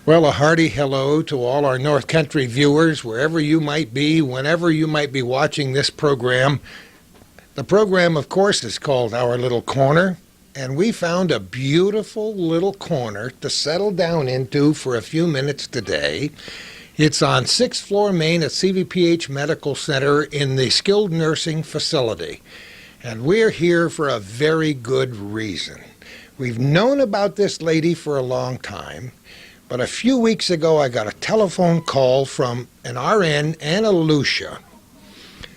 Well, a hearty hello to all our North Country viewers, wherever you might be, whenever you might be watching this program. The program, of course, is called Our Little Corner, and we found a beautiful little corner to settle down into for a few minutes today. It's on 6th floor Main at CVPH Medical Center in the skilled nursing facility. And we're here for a very good reason. We've known about this lady for a long time. But a few weeks ago, I got a telephone call from an RN, Anna Lucia,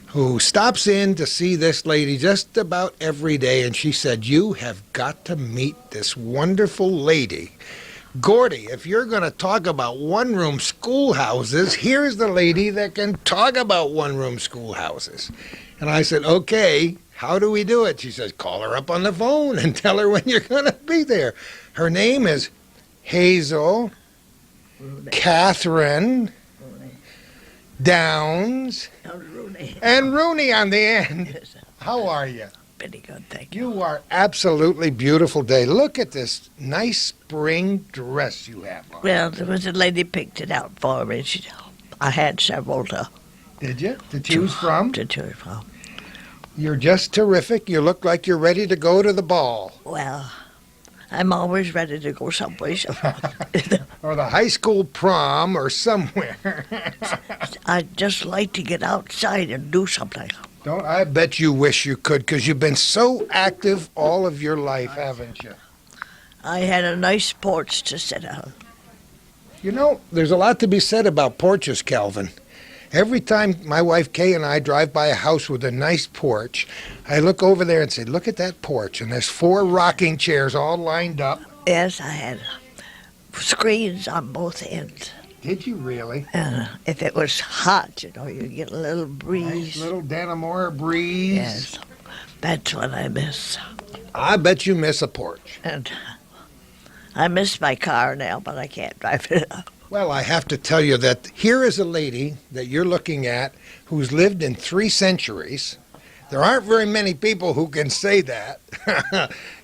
who stops in to see this lady just about every day, and she said, "You have got to meet this wonderful lady. Gordy, if you're going to talk about one-room schoolhouses, here's the lady that can talk about one-room schoolhouses." And I said, "Okay, how do we do it?" She says, "Call her up on the phone and tell her when you're going to be there." Her name is Hazel Rooney. Catherine Rooney. Downs Rooney. and Rooney on the end. Yes, How are you? pretty good, thank you. You are absolutely beautiful day. Look at this nice spring dress you have on. Well, there was a lady picked it out for me. I had several to Did you? To choose from? choose from. You're just terrific. You look like you're ready to go to the ball. Well, I'm always ready to go someplace. Or the high school prom or somewhere. I'd just like to get outside and do something. Don't I bet you wish you could, because you've been so active all of your life, haven't you? I had a nice porch to sit on. You know, there's a lot to be said about porches, Calvin. Every time my wife Kay and I drive by a house with a nice porch, I look over there and say, "Look at that porch." And there's 4 rocking chairs all lined up. Yes, I had screens on both ends. Did you really? If it was hot, you get a little breeze. Nice little Dannemora breeze. Yes, that's what I miss. I bet you miss a porch. And I miss my car now, but I can't drive it. Well, I have to tell you that here is a lady that you're looking at who's lived in 3 centuries. There aren't very many people who can say that.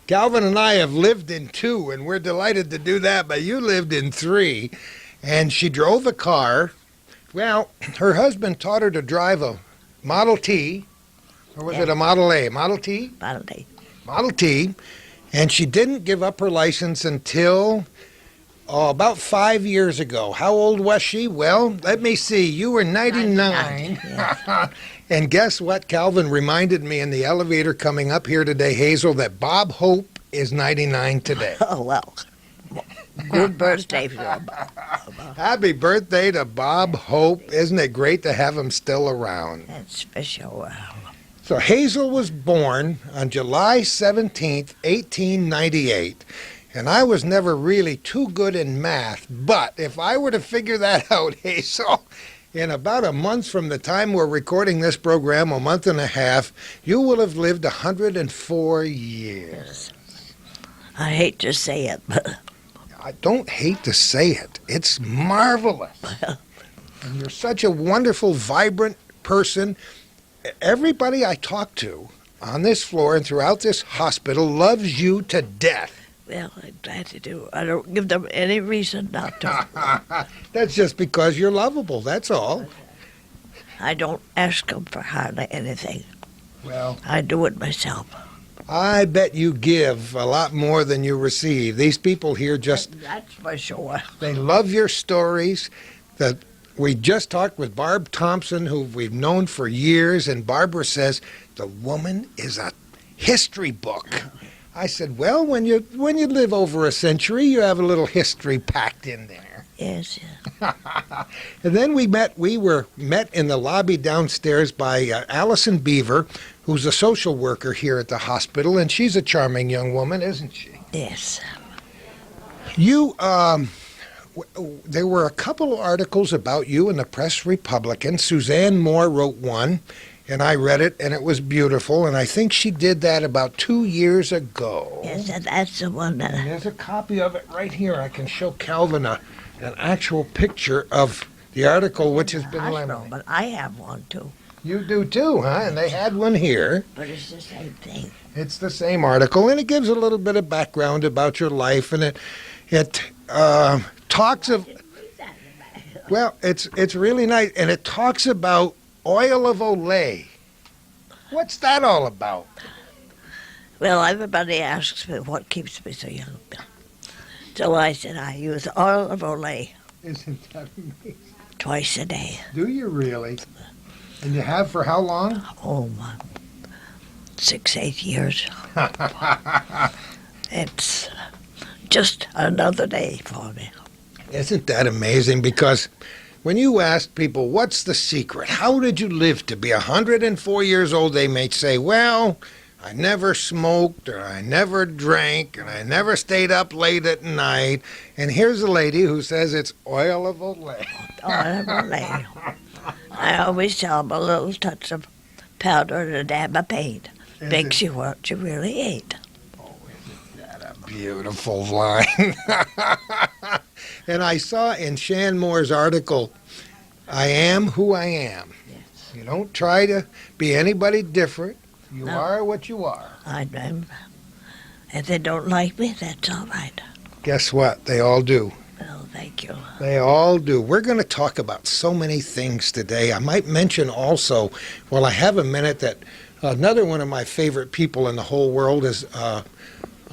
Calvin and I have lived in 2, and we're delighted to do that, but you lived in 3. And she drove a car. Well, her husband taught her to drive a Model T, or was it a Model A? Model T? Model T. And she didn't give up her license until about 5 years ago. How old was she? Well, let me see. You were 99. Yeah. And guess what? Calvin reminded me in the elevator coming up here today, Hazel, that Bob Hope is 99 today. Oh, well. Good birthday. Happy birthday to Bob Hope. Isn't it great to have him still around? That's special. So Hazel was born on July 17th, 1898. And I was never really too good in math, but if I were to figure that out, Hazel, in about a month from the time we're recording this program, a month and a half, you will have lived 104 years. I hate to say it, but I don't hate to say it. It's marvelous. And you're such a wonderful, vibrant person. Everybody I talk to on this floor and throughout this hospital loves you to death. well, I'm glad to do. I don't give them any reason not to. That's just because you're lovable, that's all. I don't ask them for hardly anything. Well, I do it myself. I bet you give a lot more than you receive. These people here just, That's for sure. they love your stories. We just talked with Barb Thompson, who we've known for years, and Barbara says, the woman is a history book. I said, well, when you live over a century, you have a little history packed in there. Yes. And then we were met in the lobby downstairs by Allison Beaver, who's a social worker here at the hospital, and she's a charming young woman, isn't she? Yes. You, there were a couple of articles about you in the Press Republican. Suzanne Moore wrote one, and I read it, and it was beautiful, and I think she did that about 2 years ago. Yes, and that's the one that And there's a copy of it right here. I can show Calvin an actual picture of the article, which has been hospital, laminated. but I have one too. You do too, huh? And they had one here. But it's the same thing. It's the same article, and it gives a little bit of background about your life, and It talks of, well, it's really nice, and it talks about oil of Olay. What's that all about? Well, everybody asks me what keeps me so young. So I said I use oil of Olay Isn't that amazing? twice a day. Do you really? And you have for how long? Oh, 6, 8 years. It's just another day for me. Isn't that amazing? Because when you ask people, what's the secret? How did you live to be 104 years old? They may say, well, I never smoked, or I never drank, and I never stayed up late at night. And here's a lady who says it's oil of Olay. Oil of Olay. I always tell them a little touch of powder and a dab of paint makes you what you really ate. Oh, isn't that a beautiful line? And I saw in Shan Moore's article, I am who I am. Yes. You don't try to be anybody different. You No. are what you are. If they don't like me, that's all right. Guess what? They all do. Well, thank you. They all do. We're going to talk about so many things today. I might mention also, while I have a minute, that another one of my favorite people in the whole world is a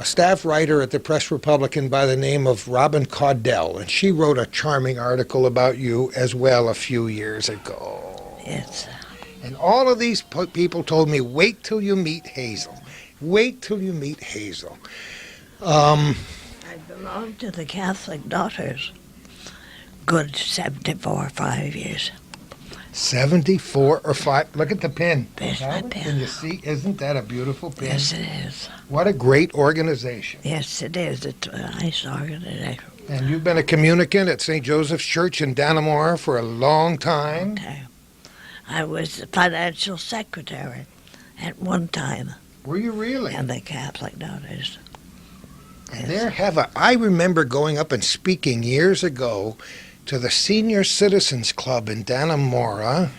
staff writer at the Press Republican by the name of Robin Caudell, and she wrote a charming article about you as well a few years ago. Yes. And all of these people told me, wait till you meet Hazel. Wait till you meet Hazel. I belong to the Catholic Daughters. Good 74, 5 years. 74 or 5. Look at the pin. There's my pin. Can you see? Isn't that a beautiful pin? Yes, it is. What a great organization. Yes, it is. It's a nice organization. And you've been a communicant at St. Joseph's Church in Dannemora for a long time. Okay. I was the financial secretary at one time Were you really? in the Catholic Daughters. And I remember going up and speaking years ago to the Senior Citizens Club in Dannemora.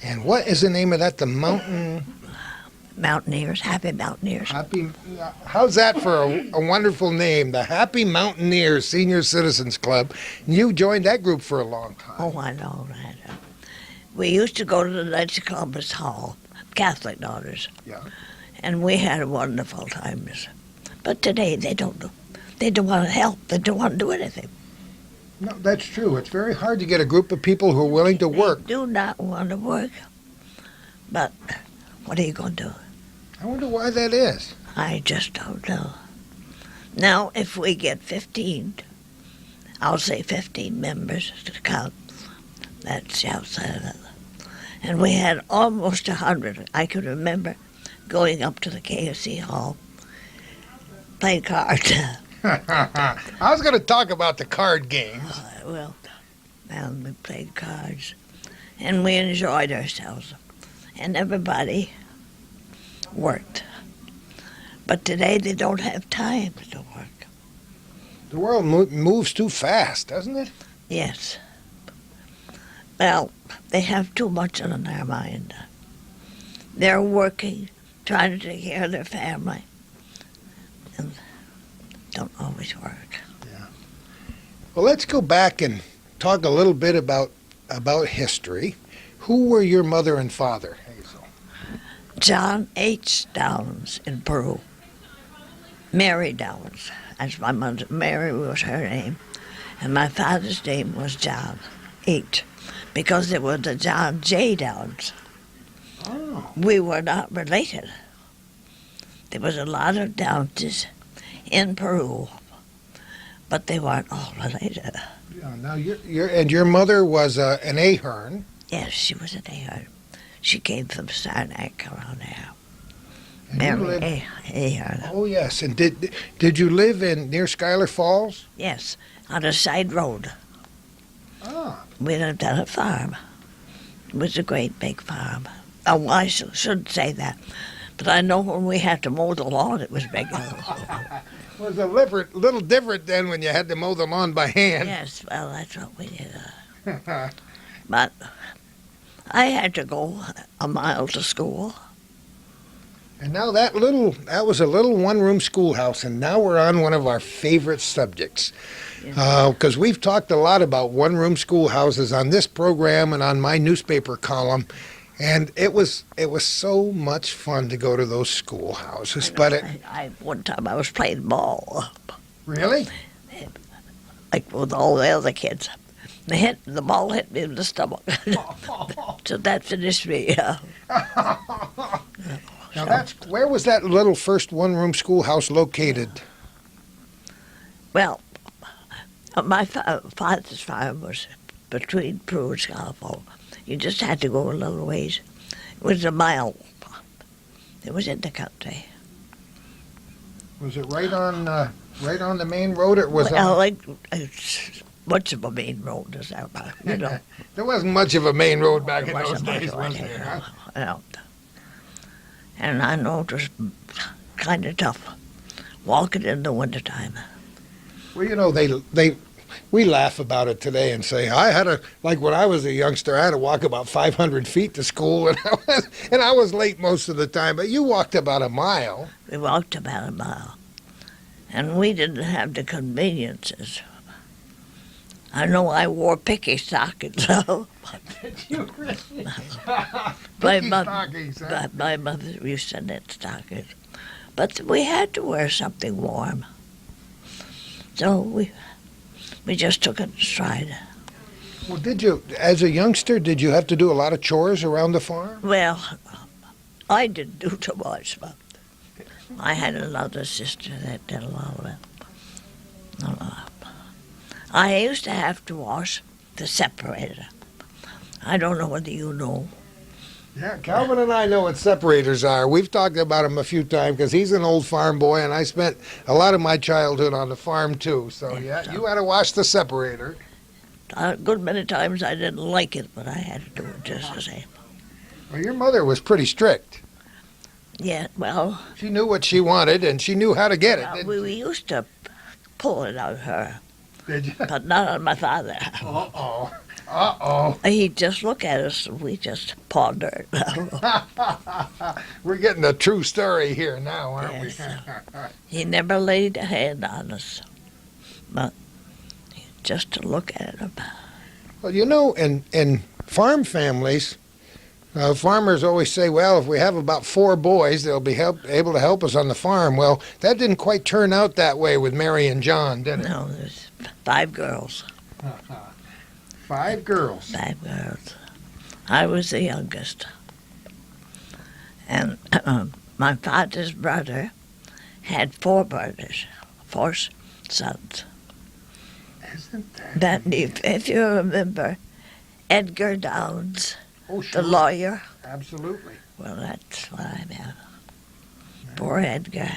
And what is the name of that? The Mountain... Mountaineers, Happy Mountaineers. How's that for a wonderful name? The Happy Mountaineers Senior Citizens Club. And you joined that group for a long time. Oh, I know that. We used to go to the Knights of Columbus Hall, Catholic Daughters. Yeah. And we had wonderful times. But today they don't want to help. They don't want to do anything. No, that's true. It's very hard to get a group of people who are willing to work. They do not want to work. But what are you going to do? I wonder why that is. I just don't know. Now, if we get 15, I'll say 15 members to count. That's the outside of it. And we had almost 100. I can remember going up to the KFC Hall, playing cards. I was going to talk about the card games. And we played cards. And we enjoyed ourselves. And everybody worked. But today they don't have time to work. The world moves too fast, doesn't it? Yes. Well, they have too much on their mind. They're working, trying to take care of their family, and don't always work. Yeah. Well, let's go back and talk a little bit about history. Who were your mother and father, Hazel? John H. Downs in Peru. Mary Downs. That's my mother. Mary was her name. And my father's name was John H. Because there was a John J. Downs. Oh. We were not related. There was a lot of Downses in Peru, but they weren't all related. Yeah, now your mother was an Ahern. Yes, she was an Ahern. She came from Saranac around there. And you Mary lived- Ahern. Oh yes, and did you live near Schuyler Falls? Yes, on a side road. Ah. We lived on a farm. It was a great big farm. Oh, I shouldn't say that, but I know when we had to mow the lawn, it was big. It was a little different then when you had to mow the lawn by hand. Yes, well, that's what we did. But I had to go a mile to school. And now that was a little one-room schoolhouse, and now we're on one of our favorite subjects. Because we've talked a lot about one-room schoolhouses on this program and on my newspaper column, and it was so much fun to go to those schoolhouses. One time I was playing ball, Really? like with all the other kids. The ball hit me in the stomach, so that finished me. Now where was that little first one-room schoolhouse located? Well, my father's farm was between Peru and Scalfo. You just had to go a little ways. It was a mile. It was in the country. Was it right on the main road? It was Well, like much of a main road is that, you know. There wasn't much of a main road back in There those wasn't much days, of was it, there? Huh? you know. And I know it was kind of tough walking in the wintertime. Well, you know, we laugh about it today and say, like when I was a youngster, I had to walk about 500 feet to school, and I was late most of the time, but you walked about a mile. We walked about a mile. And we didn't have the conveniences. I know I wore picky stockings, though. Did you really? My mother used to knit stockings. But we had to wear something warm. So we just took it in stride. Well, as a youngster, did you have to do a lot of chores around the farm? Well, I didn't do too much, but I had another sister that did a lot of it. I used to have to wash the separator. I don't know whether you know. Yeah, Calvin and I know what separators are. We've talked about them a few times because he's an old farm boy, and I spent a lot of my childhood on the farm too. So yeah, you had to wash the separator. A good many times I didn't like it, but I had to do it just the same. Well, your mother was pretty strict. Yeah, well, She knew what she wanted, and she knew how to get it. we used to pull it out of her, Did you? but not on my father. Uh-oh. Uh-oh. He'd just look at us and we just pondered. We're getting a true story here now, aren't Yes. we? He never laid a hand on us, but just to look at him. Well, you know, in farm families, farmers always say, well, if we have about 4 boys, they'll be able to help us on the farm. Well, that didn't quite turn out that way with Mary and John, did it? No, there's 5 girls. 5 girls. 5 girls. I was the youngest. And my father's brother had 4 brothers, 4 sons. Isn't that? If you remember Edgar Downs, Oh, sure. the lawyer, Absolutely. well, that's what I meant. Poor Edgar.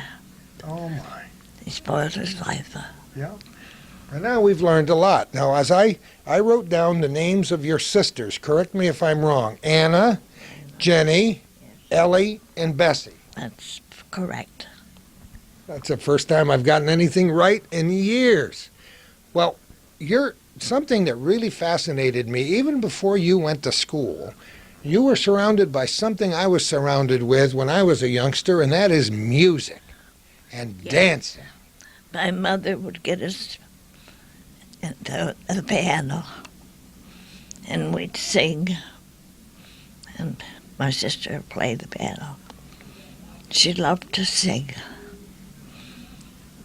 Oh, my. He spoiled his life. Yeah. And now we've learned a lot. Now, as I wrote down the names of your sisters, correct me if I'm wrong, Anna, Jenny, Ellie, and Bessie. That's correct. That's the first time I've gotten anything right in years. Well, you're something that really fascinated me, even before you went to school. You were surrounded by something I was surrounded with when I was a youngster, and that is music and dancing. My mother would get us the piano, and we'd sing, and my sister played the piano. She loved to sing.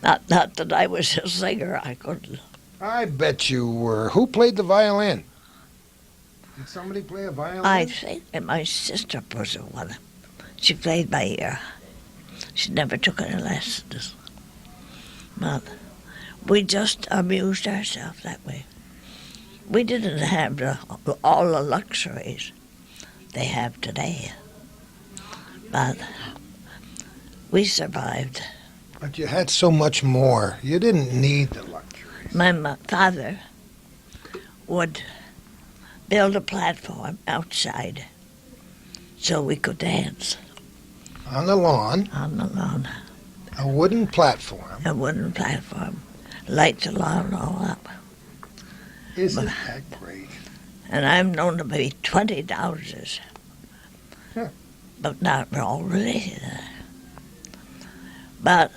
Not that I was a singer, I couldn't. I bet you were. Who played the violin? Did somebody play a violin? I think that my sister was the one. She played by ear. She never took any lessons. But we just amused ourselves that way. We didn't have all the luxuries they have today. But we survived. But you had so much more. You didn't need the luxuries. My father would build a platform outside so we could dance On the lawn, on the lawn. a wooden platform. A wooden platform, light the lawn all up. Isn't that great? And I'm known to be 20 daughters, Huh. but not all related. But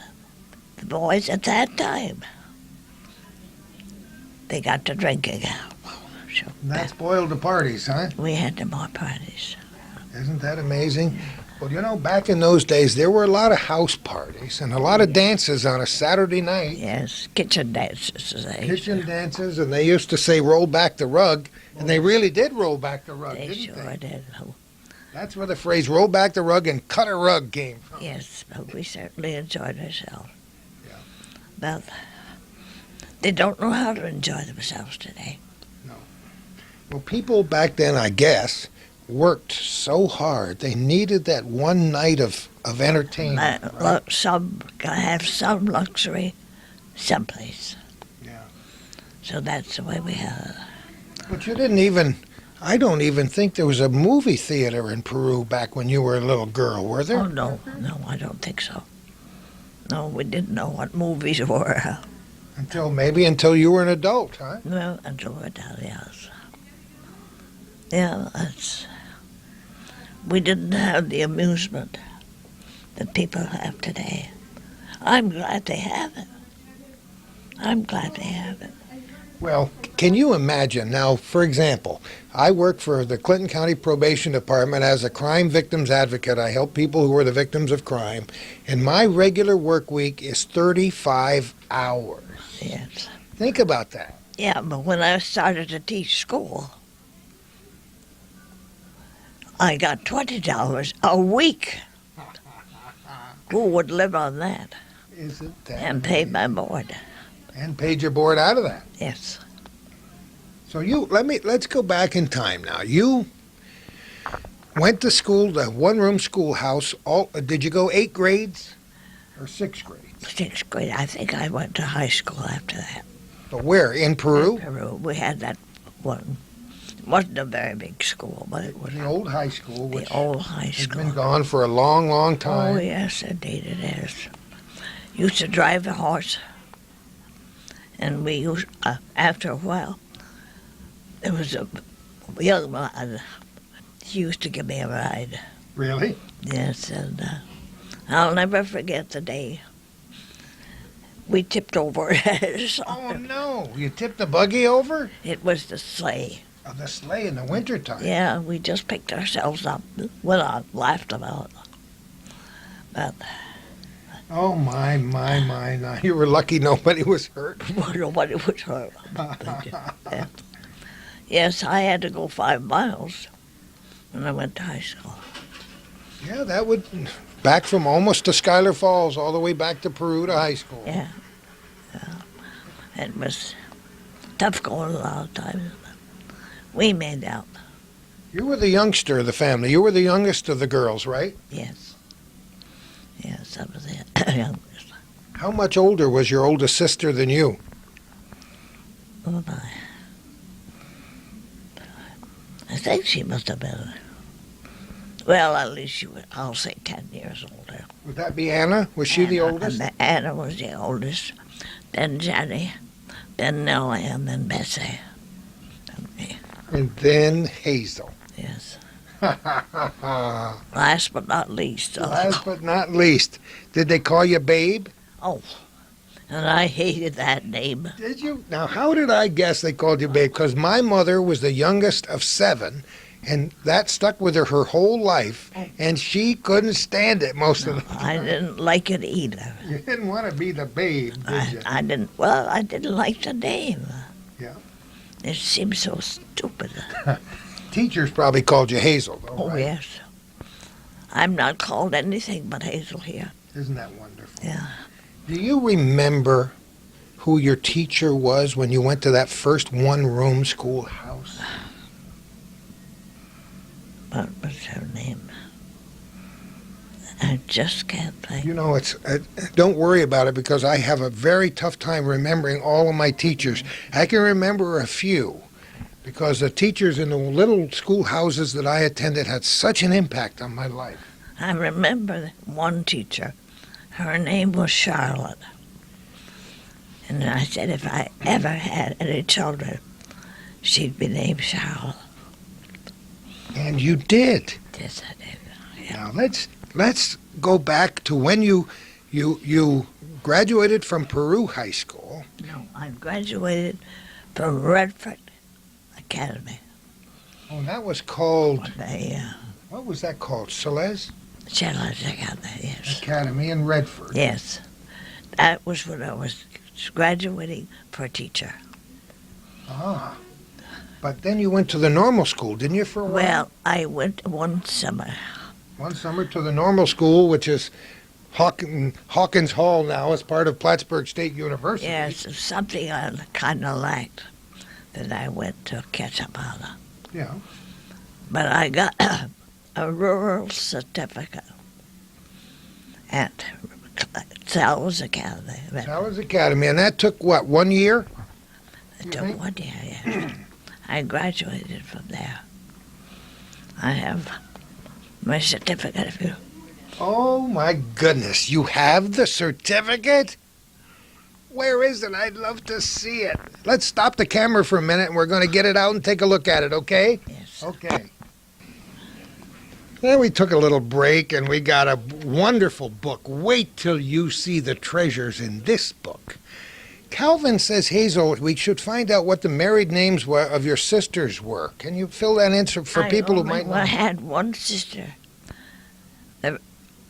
the boys at that time, they got to drinking. So And that spoiled the parties, huh? we had the more parties. Isn't that amazing? Well, you know, back in those days, there were a lot of house parties and a lot of dances on a Saturday night. Yes, kitchen dances. As they Kitchen dances, and they used to say, roll back the rug. And they really did roll back the rug, They didn't sure they? did. That's where the phrase roll back the rug and cut a rug came from. Yes, but we certainly enjoyed ourselves. Yeah. But they don't know how to enjoy themselves today. Well, people back then, I guess, worked so hard. They needed that one night of entertainment. Right? Look, some have some luxury someplace. Yeah. So that's the way we have it. But you didn't even, I don't even think there was a movie theater in Peru back when you were a little girl, were there? Oh, no, I don't think so. No, we didn't know what movies were. Until you were an adult, huh? Well, until we're down, yes. Yeah, we didn't have the amusement that people have today. I'm glad they have it. Well, can you imagine now, for example, I work for the Clinton County Probation Department as a crime victims advocate. I help people who are the victims of crime, and my regular work week is 35 hours. Yes. Think about that. Yeah, but when I started to teach school, I got $20 a week. Who would live on that? Isn't that And pay my board. And paid your board out of that. Yes. So let's go back in time now. You went to school, the one-room schoolhouse. Did you go 8 grades or 6 grades? 6th grade. I think I went to high school after that. But where? In Peru? In Peru. We had that one. It wasn't a very big school, but it was The old high school, which the old high has school. been gone for a long, long time. Oh, yes, indeed it is. Used to drive a horse, and we used, after a while, there was a young man. He used to give me a ride. Really? Yes, and I'll never forget the day we tipped over. Oh, no. You tipped the buggy over? It was the sleigh. Oh, the sleigh in the wintertime. Yeah, we just picked ourselves up. Well, I laughed about it. But Oh, my. Now, you were lucky nobody was hurt. nobody was hurt. Yeah. Yes, I had to go 5 miles when I went to high school. Yeah, that would... Back from almost to Schuyler Falls, all the way back to Peru to high school. Yeah. It was tough going a lot of times, but we made out. You were the youngster of the family. You were the youngest of the girls, right? Yes. Yes, that was it. Youngest. How much older was your oldest sister than you? Oh, my. I think she must have been, well, at least she was, I'll say 10 years older. Would that be Anna? Was she the oldest? Anna was the oldest, then Jenny, then Nellie, and then Bessie. And me. And then Hazel. Yes. Last Last but not least. but not least, did they call you Babe? Oh, and I hated that name. Did you? Now, how did I guess they called you Babe? Because my mother was the youngest of 7, and that stuck with her whole life, and she couldn't stand it most of the time. I didn't like it either. You didn't want to be the Babe, did you? I didn't. Well, I didn't like the name. Yeah. It seemed so stupid. Teachers probably called you Hazel, though, Oh, right? yes. I'm not called anything but Hazel here. Isn't that wonderful? Yeah. Do you remember who your teacher was when you went to that first one-room schoolhouse? What was her name? I just can't think. You know, don't worry about it because I have a very tough time remembering all of my teachers. I can remember a few because the teachers in the little schoolhouses that I attended had such an impact on my life. I remember one teacher. Her name was Charlotte. And I said if I ever had any children, she'd be named Charlotte. And you did. Yes, I did. Yeah. Now let's go back to when you You graduated from Peru High School. No, I graduated from Redford Academy. Oh, and that was called, The what was that called? Celeste Challenge Academy, yes. Academy in Redford. Yes. That was when I was graduating for a teacher. Ah. But then you went to the normal school, didn't you, for a while? Well, I went one summer. One summer to the normal school, which is Hawkins Hall now, as part of Plattsburgh State University. Yes, something I kind of lacked that I went to catch up on. Yeah. But I got a rural certificate at Sal's Academy. Sal's Academy, and that took, what, 1 year? It took 1 year, yes. I graduated from there. I have my certificate of you. Oh, my goodness. You have the certificate? Where is it? I'd love to see it. Let's stop the camera for a minute, and we're going to get it out and take a look at it, okay? Yes. Okay. Then we took a little break, and we got a wonderful book. Wait till you see the treasures in this book. Calvin says, Hazel, we should find out what the married names of your sisters were. Can you fill that in for people who might know? I had one sister.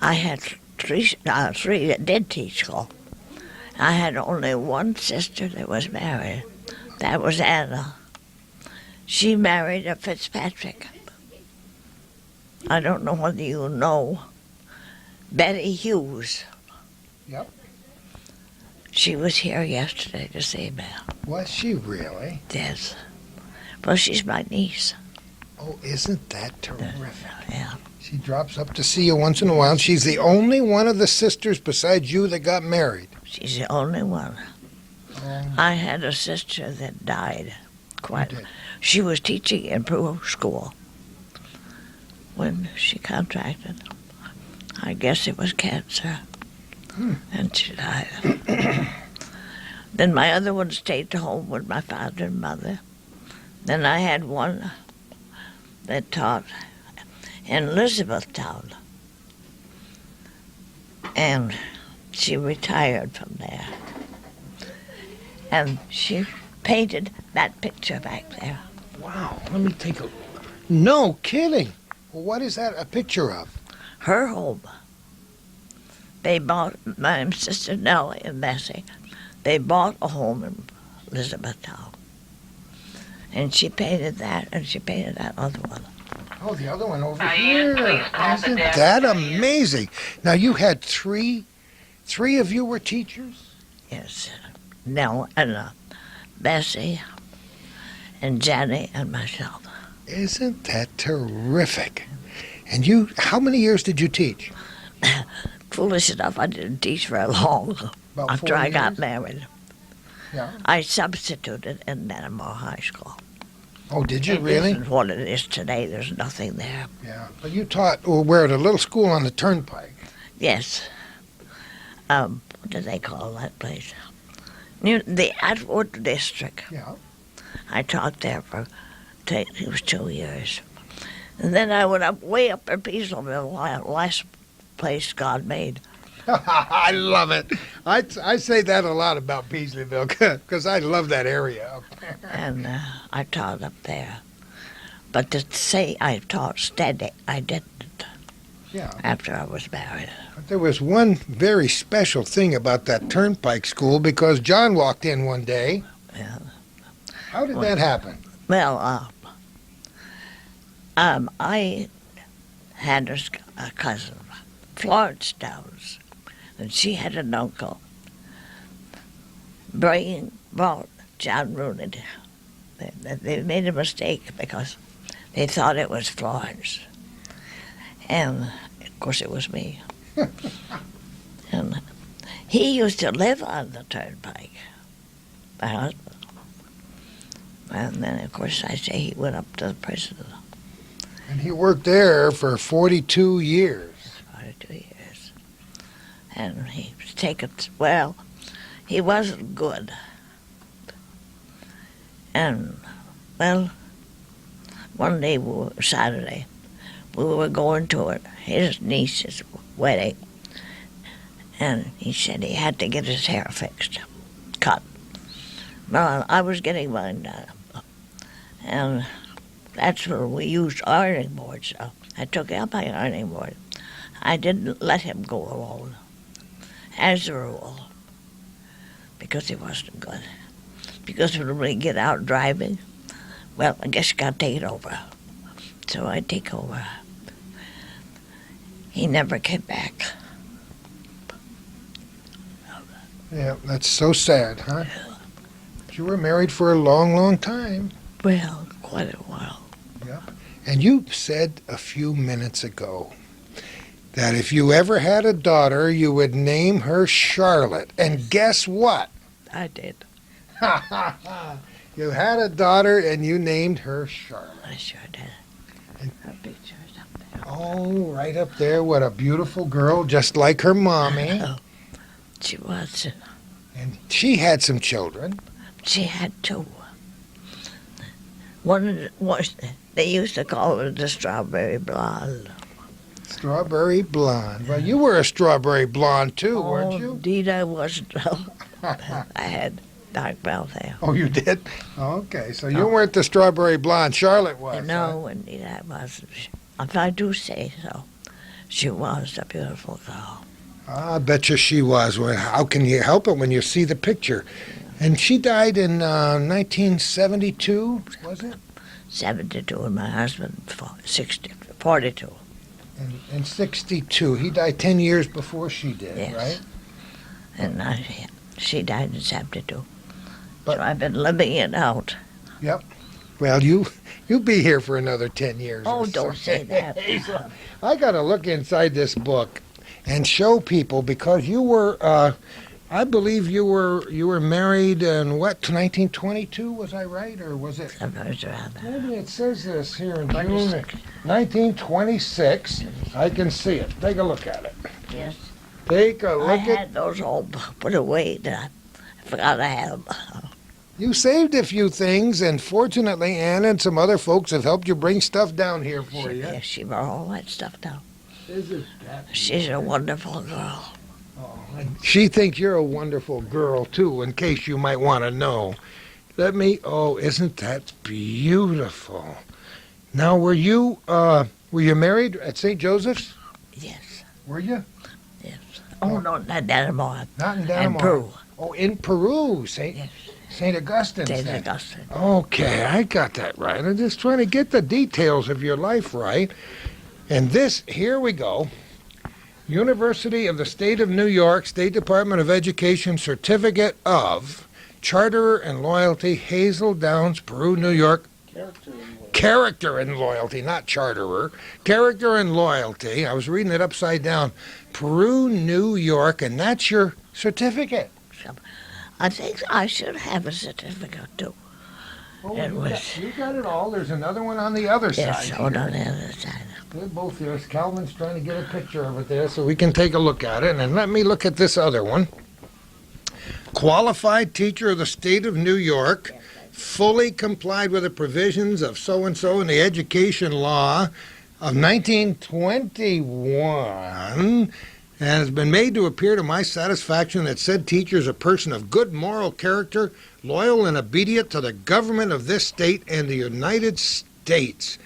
I had three that did teach school. I had only one sister that was married. That was Anna. She married a Fitzpatrick. I don't know whether you know Betty Hughes. Yep. She was here yesterday to see me. Was she really? Yes. Well, she's my niece. Oh, isn't that terrific? Yeah. She drops up to see you once in a while. She's the only one of the sisters besides you that got married. She's the only one. I had a sister that died. She was teaching in Peru school when she contracted. I guess it was cancer. And she died. Then my other one stayed home with my father and mother. Then I had one that taught in Elizabethtown. And she retired from there. And she painted that picture back there. Wow, let me take a look. No kidding. Well, what is that a picture of? Her home. They bought, my sister Nellie and Bessie, they bought a home in Elizabethtown. And she painted that, and she painted that other one. Oh, the other one over here. Isn't that amazing? Now, you had three of you were teachers? Yes. Nell and Bessie and Jenny and myself. Isn't that terrific? And you, how many years did you teach? Foolish enough, I didn't teach very long About after 4 I got years? married. Yeah. I substituted in Nanamore High School. Oh, did you It really? isn't what it is today. There's nothing there. Yeah. But you taught, where, at a little school on the Turnpike? Yes. What do they call that place? Near the Atwood District. Yeah. I taught there for, it was 2 years. And then I went up, way up in Peasleville, last place God made. I love it. I say that a lot about Peasleyville because I love that area up there. And I taught up there. But to say I taught steady, I didn't. Yeah. After I was married. But there was one very special thing about that Turnpike school because John walked in one day. Yeah. How did that happen? Well, I had a cousin, Florence Downs, and she had an uncle. Brought John Rooney. They made a mistake because they thought it was Florence. And, of course, it was me. And he used to live on the Turnpike, my husband. And then, of course, I say he went up to the prison. And he worked there for 42 years. 42 years. And he was taken, well, he wasn't good. And, well, one day, Saturday, we were going to his niece's wedding. And he said he had to get his hair fixed, cut. Well, I was getting mine done. And that's where we used ironing boards. So I took out my ironing board. I didn't let him go alone, as a rule, because he wasn't good. Because when we get out driving, well, I guess you got to take it over. So I take over. He never came back. Yeah, that's so sad, huh? You were married for a long, long time. Well, quite a while. Yep. And you said a few minutes ago that if you ever had a daughter, you would name her Charlotte. And guess what? I did. You had a daughter and you named her Charlotte. I sure did. Her picture's up there. Oh, right up there. What a beautiful girl, just like her mommy. Oh, she was. And she had some children. She had two. One was, they used to call her the strawberry blonde. Strawberry blonde. Well, you were a strawberry blonde too, weren't you? Indeed I wasn't. I had dark brown hair. Oh, you did? Okay, so you weren't the strawberry blonde. Charlotte was. No, indeed I wasn't. If I do say so, she was a beautiful girl. I bet you she was. Well, how can you help it when you see the picture? And she died in 1972, was it? 72, and my husband 42. In 62. He died 10 years before she did, Yes. right? And she died in 72. But- So I've been living it out. Well, you be here for another 10 years. Oh, or so. don't say that. Hazel, I got to look inside this book and show people, because you were, I believe you were married in what, 1922? Was I right, or was it? Sometimes around that. Maybe it says this here in June 26. 1926. I can see it. Take a look at it. Yes. Take a I look at. had those all put away. I forgot I had them. You saved a few things, and fortunately, Ann and some other folks have helped you bring stuff down here for you. Yes, she brought all that stuff down. Isn't that She's a wonderful girl. She thinks you're a wonderful girl, too, in case you might want to know. Isn't that beautiful? Now, were you married at St. Joseph's? Yes, Were you? yes. Oh, no, not Danamore. Not in And Danamore. Peru. Oh, in Peru, St. Yes, Augustine's. St. then. Augustine. Okay, I got that right. I'm just trying to get the details of your life right. And here we go. University of the State of New York, State Department of Education Certificate of Charter and Loyalty, Hazel Downs, Peru, New York. Character and Loyalty, not charterer. Character and Loyalty. I was reading it upside down. Peru, New York, and that's your certificate. I think I should have a certificate, too. Oh, It you, was- you got it all. There's another one on the other Yes, side. on the here. other side. They're both there. Calvin's trying to get a picture of it there so we can take a look at it. And let me look at this other one. Qualified teacher of the state of New York, fully complied with the provisions of so-and-so in the education law of 1921, and has been made to appear to my satisfaction that said teacher is a person of good moral character, loyal and obedient to the government of this state and the United States.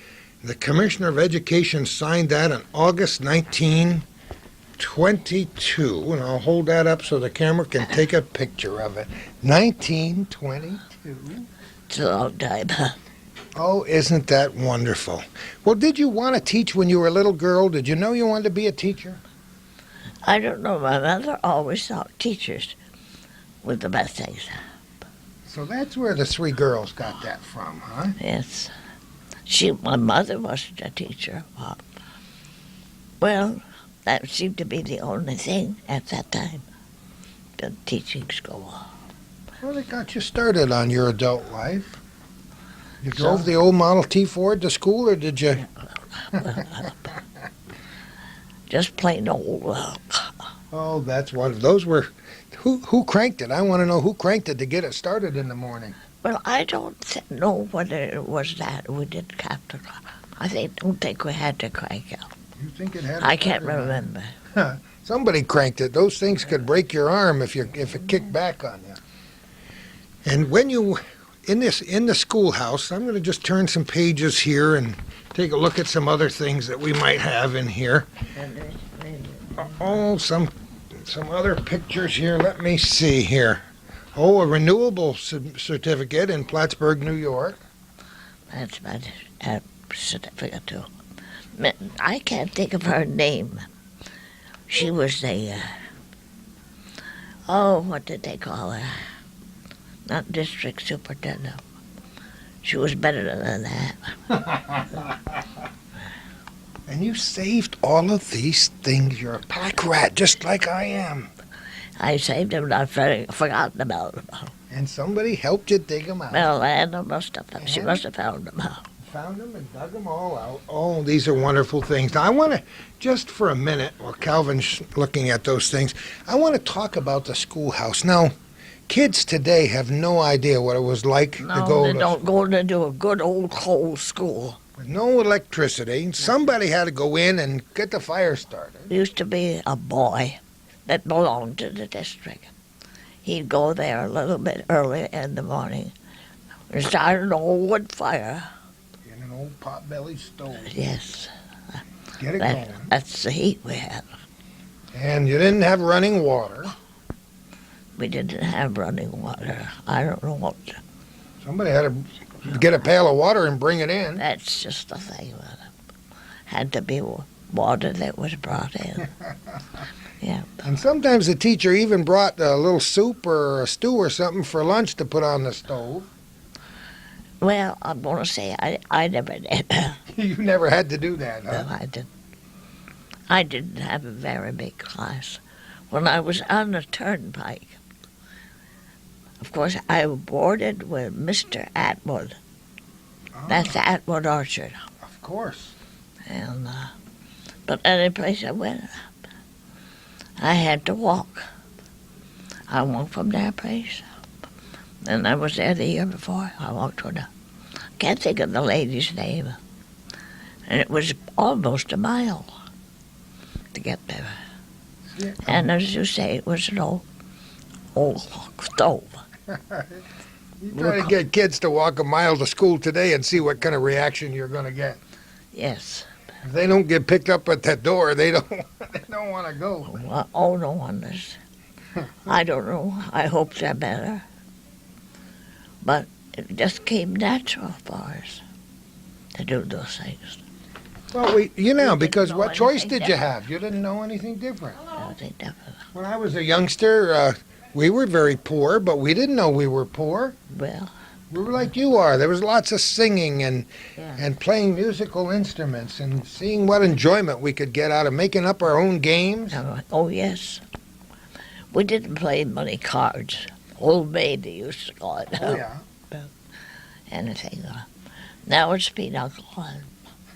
The Commissioner of Education signed that in August 1922, and I'll hold that up so the camera can take a picture of it. 1922. It's a long time. Oh, isn't that wonderful? Well, did you want to teach when you were a little girl? Did you know you wanted to be a teacher? I don't know. My mother always thought teachers were the best things. So that's where the three girls got that from, huh? Yes. My mother wasn't a teacher. Well, that seemed to be the only thing at that time. The teaching school. Well, they got you started on your adult life. You drove the old Model T Ford to school, or did you? Just plain old. Oh, that's one. Those were. Who cranked it? I want to know who cranked it to get it started in the morning. Well, I don't know whether it was that we didn't have to. Don't think we had to crank out. You think it had? I can't remember. Somebody cranked it. Those things could break your arm if it kicked back on you. And when you in the schoolhouse, I'm going to just turn some pages here and take a look at some other things that we might have in here. Oh, some other pictures here. Let me see here. Oh, a renewable certificate in Plattsburgh, New York. That's my certificate too. I can't think of her name. She was the, what did they call her? Not district superintendent. She was better than that. And you saved all of these things. You're a pack rat, just like I am. I saved them, not forgotten about them. And somebody helped you dig them out. Well, Anna she must have found them out. Found them and dug them all out. Oh, these are wonderful things. Now, I want to, just for a minute, while Calvin's looking at those things, I want to talk about the schoolhouse. Now, kids today have no idea what it was like to go they don't go into a good old cold school. with no electricity. Somebody had to go in and get the fire started. There used to be a boy that belonged to the district. He'd go there a little bit early in the morning and start an old wood fire. In an old potbelly stove. Yes. Get it going. That's the heat we had. And you didn't have running water. We didn't have running water. I don't know what. Somebody had to get a pail of water and bring it in. That's just the thing with it. Had to be water that was brought in. Yeah. And sometimes the teacher even brought a little soup or a stew or something for lunch to put on the stove. Well, I'm going to say I never did. You never had to do that, huh? No, I didn't. I didn't have a very big class. When I was on the turnpike, of course, I boarded with Mr. Atwood. That's Atwood Orchard. Of course. And but any place I went, I had to walk. I walked from that place. And I was there the year before. I walked with I can't think of the lady's name. And it was almost a mile to get there. Yeah. And as you say, it was an old stove. You try to get kids to walk a mile to school today and see what kind of reaction you're going to get. Yes. If they don't get picked up at that door, they don't want to go. Well, oh, no wonders. I don't know. I hope they're better. But it just came natural for us to do those things. Well, because know what choice anything did you have? You didn't know anything different. Nothing different. When I was a youngster, we were very poor, but we didn't know we were poor. Well, We were like you are. There was lots of singing and yeah. playing musical instruments and seeing what enjoyment we could get out of making up our own games. Oh, yes. We didn't play money cards. Old maid, they used to call it. Oh, yeah. Anything. Now it's pinochle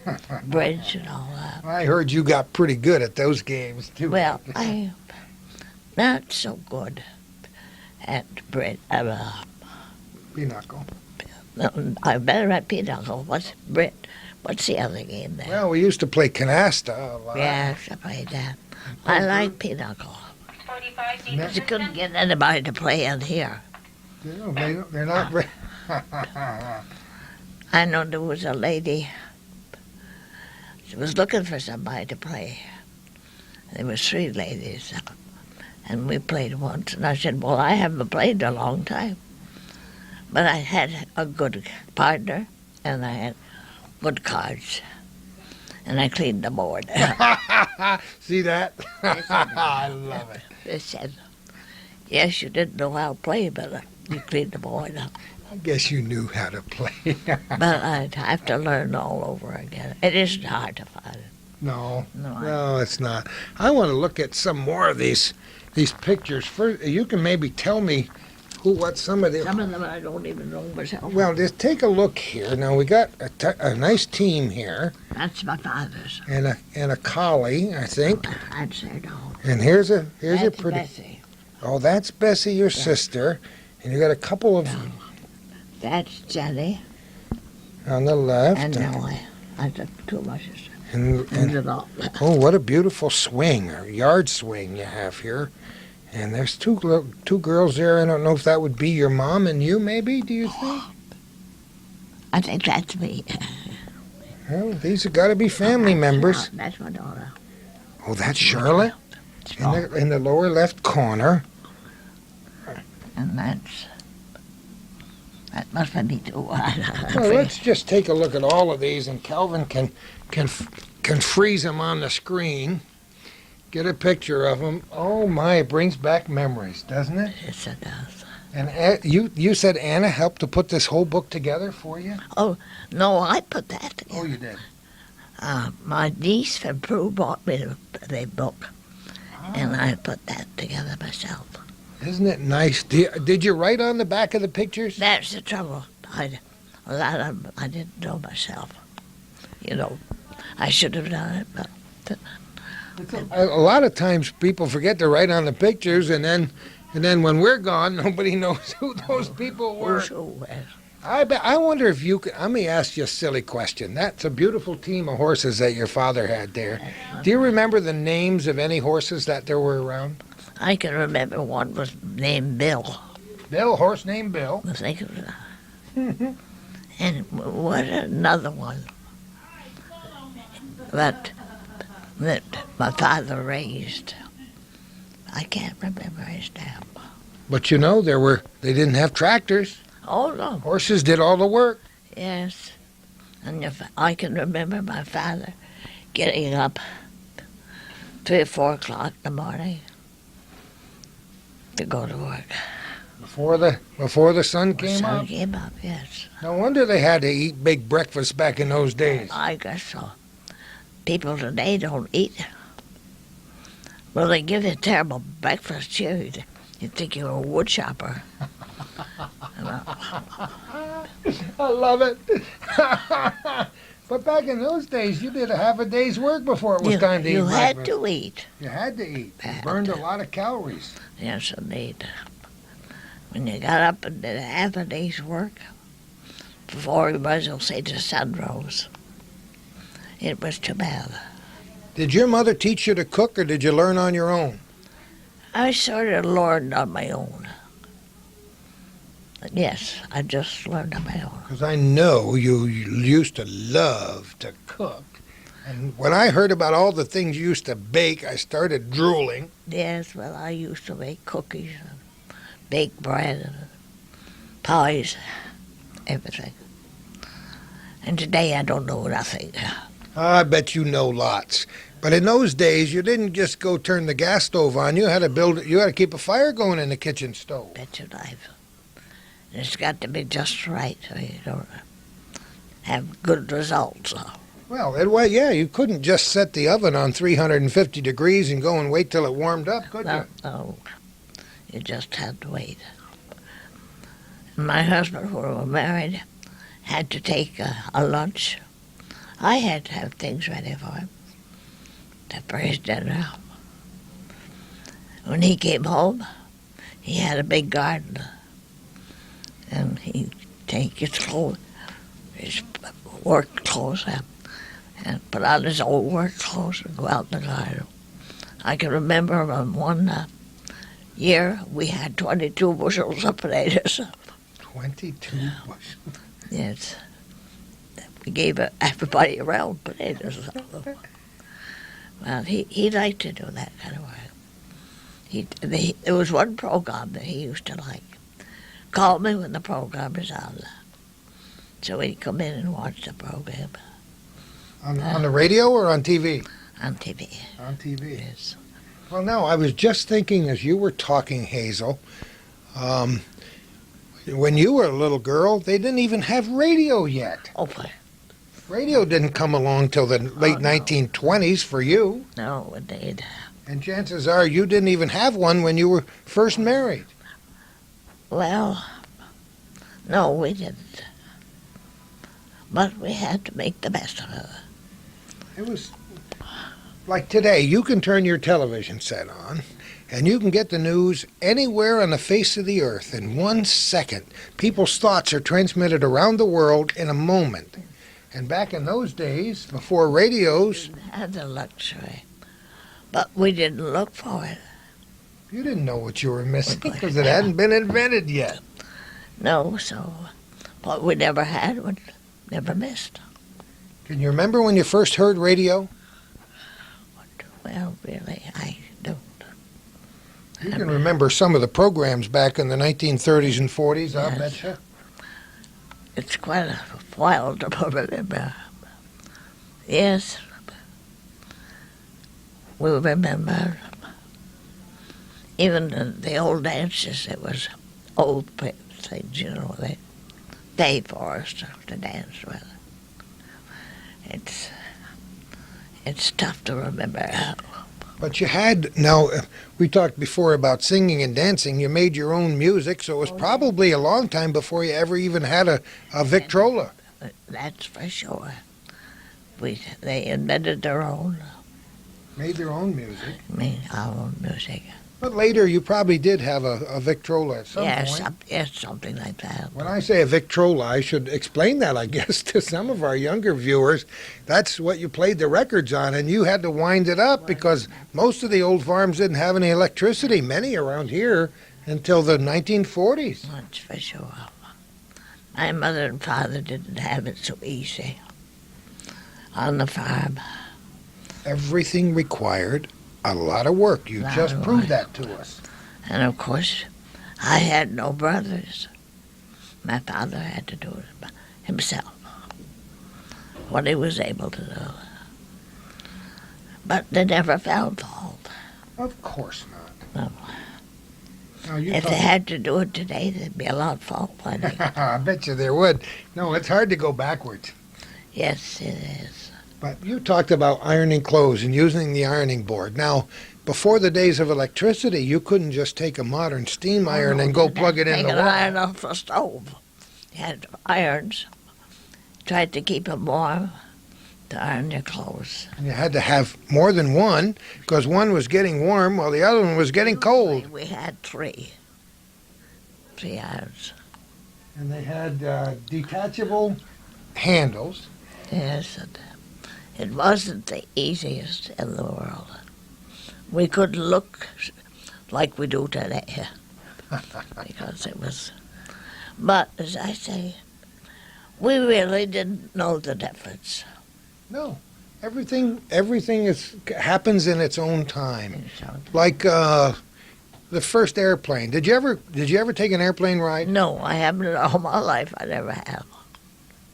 and bridge and all that. I heard you got pretty good at those games, too. Well, I'm not so good at bridge. Pinochle. I'm better at pinochle. What's the other game there? Well, we used to play canasta a lot. Yes, I played that. I like pinochle. You couldn't get anybody to play in here. They're not very... I know there was a lady. She was looking for somebody to play. There was 3 ladies, and we played once. And I said, "Well, I haven't played in a long time, but I had a good partner, and I had good cards, and I cleaned the board." See that? Yes, I love it. They said, "Yes, you didn't know how to play, but you cleaned the board up." I guess you knew how to play. But I'd have to learn all over again. It isn't hard to find it. No, it's not. I want to look at some more of these pictures. First, you can maybe tell me what some of the... Some of them I don't even know myself. Well, just take a look here. Now, we got a nice team here. That's my father's. And a collie, I think. I'd say no. And here's a That's pretty... Bessie. Oh, that's Bessie, your sister. And you got a couple of... That's Jenny On the left. and Nellie. I took 2 of my sisters. And oh, what a beautiful swing, or yard swing you have here. And there's two girls there. I don't know if that would be your mom and you, maybe, do you think? I think that's me. Well, these have got to be family members. That's my daughter. Oh, that's Charlotte in the lower left corner. And that must be me too. Well, let's just take a look at all of these, and Calvin can freeze them on the screen. Get a picture of them. Oh my, it brings back memories, doesn't it? Yes, it does. And you said Anna helped to put this whole book together for you? Oh, no, I put that together. Oh, you did? My niece from Peru bought me the book, and I put that together myself. Isn't it nice? Did you write on the back of the pictures? That's the trouble. I didn't know myself. You know, I should have done it, but... A lot of times people forget to write on the pictures, and then when we're gone, nobody knows who those people were. I wonder if you could. Let me ask you a silly question. That's a beautiful team of horses that your father had there. Do you remember the names of any horses that there were around? I can remember one was named Bill. Bill, horse named Bill. I think it was, and what another one that my father raised. I can't remember his name. But you know, they didn't have tractors. Oh, no. Horses did all the work. Yes. And I can remember my father getting up 3 or 4 o'clock in the morning to go to work. Before the sun came The sun up? came up, yes. No wonder they had to eat big breakfast back in those days. I guess so. People today don't eat. Well, they give you a terrible breakfast too. You'd think you were a wood chopper. I love it. But back in those days, you did a half a day's work before it was time to eat breakfast. You had to eat. You had to eat. You burned a lot of calories. Yes, indeed. When you got up and did half a day's work, before you might as well say the sun rose, it was too bad. Did your mother teach you to cook, or did you learn on your own? I sort of learned on my own. Yes, I just learned on my own. Because I know you used to love to cook. And when I heard about all the things you used to bake, I started drooling. Yes, well, I used to make cookies and bake bread and pies, everything. And today I don't know nothing. I bet you know lots. But in those days, you didn't just go turn the gas stove on. You had to keep a fire going in the kitchen stove. Bet your life. And it's got to be just right so you don't have good results. Well, you couldn't just set the oven on 350 degrees and go and wait till it warmed up, could you? No, you just had to wait. And my husband, when we were married, had to take a lunch. I had to have things ready for him, for his dinner. When he came home, he had a big garden, and he'd take his clothes, his work clothes, and put on his old work clothes and go out in the garden. I can remember one year we had 22 bushels of potatoes. 22 bushels? Yes. We gave everybody around potatoes. Well, he liked to do that kind of work. There was one program that he used to like. Call me when the program is on. So he'd come in and watch the program. On the radio or on TV? On TV. On TV. Yes. Well, no, I was just thinking as you were talking, Hazel, when you were a little girl, they didn't even have radio yet. Oh, boy. Radio didn't come along till the late 1920s for you. No, indeed. And chances are you didn't even have one when you were first married. Well, no, we didn't. But we had to make the best of it. It was like today, you can turn your television set on and you can get the news anywhere on the face of the earth in 1 second. People's thoughts are transmitted around the world in a moment. And back in those days, before radios, We had the luxury, but we didn't look for it. you didn't know what you were missing because it hadn't been invented yet. No, so what we never had, we never missed. Can you remember when you first heard radio? Well, really, I don't. You can remember some of the programs back in the 1930s and 40s, I'll Yes. betcha. It's quite a while to remember. Yes, we remember even the old dances. It was old things, you know. They pay for us to dance with. It's tough to remember. But you had, now, we talked before about singing and dancing. You made your own music, so it was probably a long time before you ever even had a Victrola. That's for sure. They invented their own, Made their own music. our own music. But later you probably did have a Victrola at some point. Yes, something like that. When I say a Victrola, I should explain that, I guess, to some of our younger viewers. That's what you played the records on, and you had to wind it up because most of the old farms didn't have any electricity, many around here, until the 1940s. That's for sure. My mother and father didn't have it so easy on the farm. Everything required a lot of work. You Lot just of proved work. that to us. And of course, I had no brothers. My father had to do it himself, what he was able to do. But they never found fault. Of course not. No. Now, you If talk- they had to do it today, there'd be a lot of fault finding. I bet you there would. No, it's hard to go backwards. Yes, it is. But you talked about ironing clothes and using the ironing board. Now, before the days of electricity, you couldn't just take a modern steam iron and go plug it in Take the an wall. iron off the stove. You had irons. Tried to keep them warm to iron your clothes. And you had to have more than one because one was getting warm while the other one was getting cold. We had three irons. And they had detachable handles. Yes, and it wasn't the easiest in the world. We couldn't look like we do today because it was. But as I say, we really didn't know the difference. No, everything happens in its own time. So, Like the first airplane. Did you ever take an airplane ride? no, I haven't all my life. I never have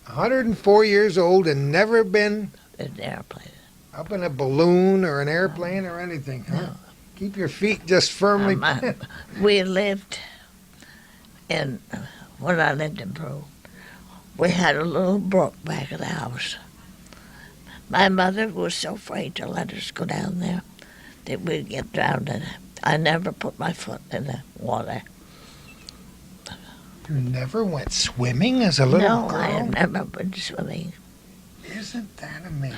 104 years old and never been an airplane. up in a balloon or an airplane or anything, huh? No. Keep your feet just firmly planted. We lived in, when I lived in Peru, we had a little brook back of the house. My mother was so afraid to let us go down there that we'd get drowned in it. I never put my foot in the water. You never went swimming as a little No, girl? I have never been swimming. Isn't that amazing?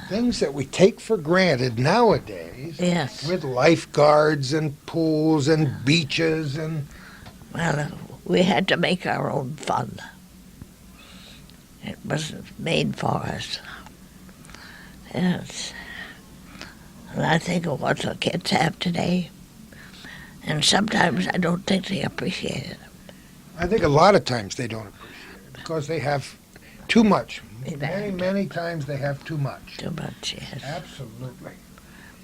Things that we take for granted nowadays Yes. with lifeguards and pools and beaches and Well, we had to make our own fun. It wasn't made for us. Yes. And I think of what the kids have today, and sometimes I don't think they appreciate it. I think a lot of times they don't appreciate it because they have too much. Exactly. Many times they have too much. Too much, yes. Absolutely.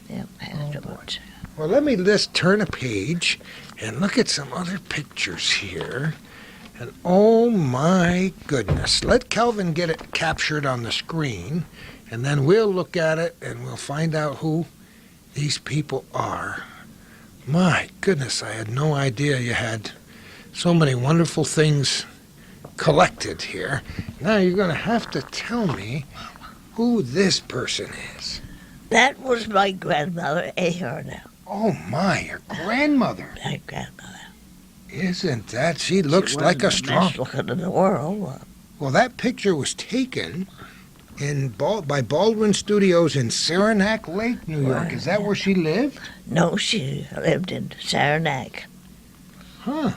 Yep, Oh, too boy. much. Well, let me just turn a page and look at some other pictures here. And oh my goodness. Let Calvin get it captured on the screen, and then we'll look at it and we'll find out who these people are. My goodness, I had no idea you had so many wonderful things collected here. Now you're going to have to tell me who this person is. That was my grandmother, Ahern. Oh my, your grandmother. My grandmother. Isn't that? She looks like a strong. Best looking in the world. Well, that picture was taken by Baldwin Studios in Saranac Lake, New York. Is that where she lived? No, she lived in Saranac. Huh.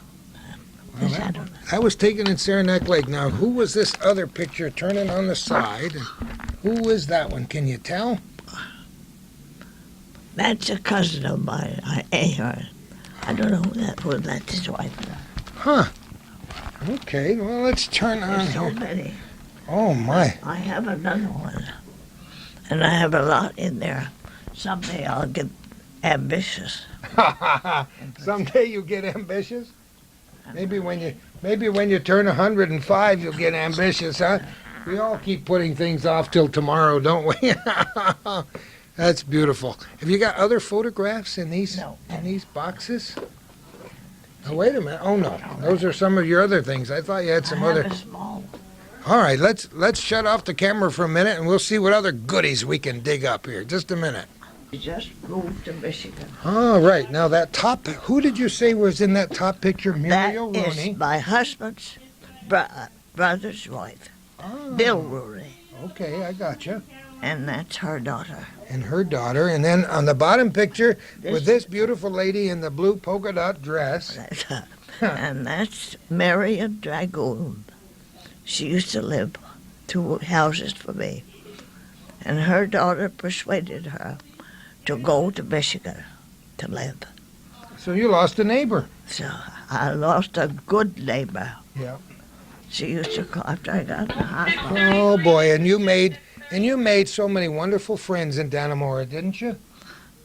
Is that on? That was taken in Saranac Lake. Now, who was this other picture turning on the side? Who is that one? Can you tell? That's a cousin of mine. I don't know who that was. That's his wife. Huh. Okay, well, let's turn on There's so here. many. Oh, my. I have another one. And I have a lot in there. Someday I'll get ambitious. Someday you get ambitious? Maybe when you turn 105, you'll get ambitious, huh? We all keep putting things off till tomorrow, don't we? That's beautiful. Have you got other photographs in these No. in these boxes? Oh, wait a minute. Oh no, those are some of your other things. I thought you had some I other. have a small one. All right, let's shut off the camera for a minute, and we'll see what other goodies we can dig up here. Just a minute. We just moved to Michigan. All right, now that top. Who did you say was in that top picture? That Muriel Rooney. is my husband's brother's wife, Oh, Bill Rooney. Okay, I got you. And that's her daughter. And her daughter, and then on the bottom picture This- with this beautiful lady in the blue polka dot dress. And that's Marion Dragoon. She used to live 2 houses for me. And her daughter persuaded her to go to Michigan to live. So you lost a neighbor. So I lost a good neighbor. Yeah. She used to call after I got in the hospital. Oh boy, and you made so many wonderful friends in Dannemora, didn't you?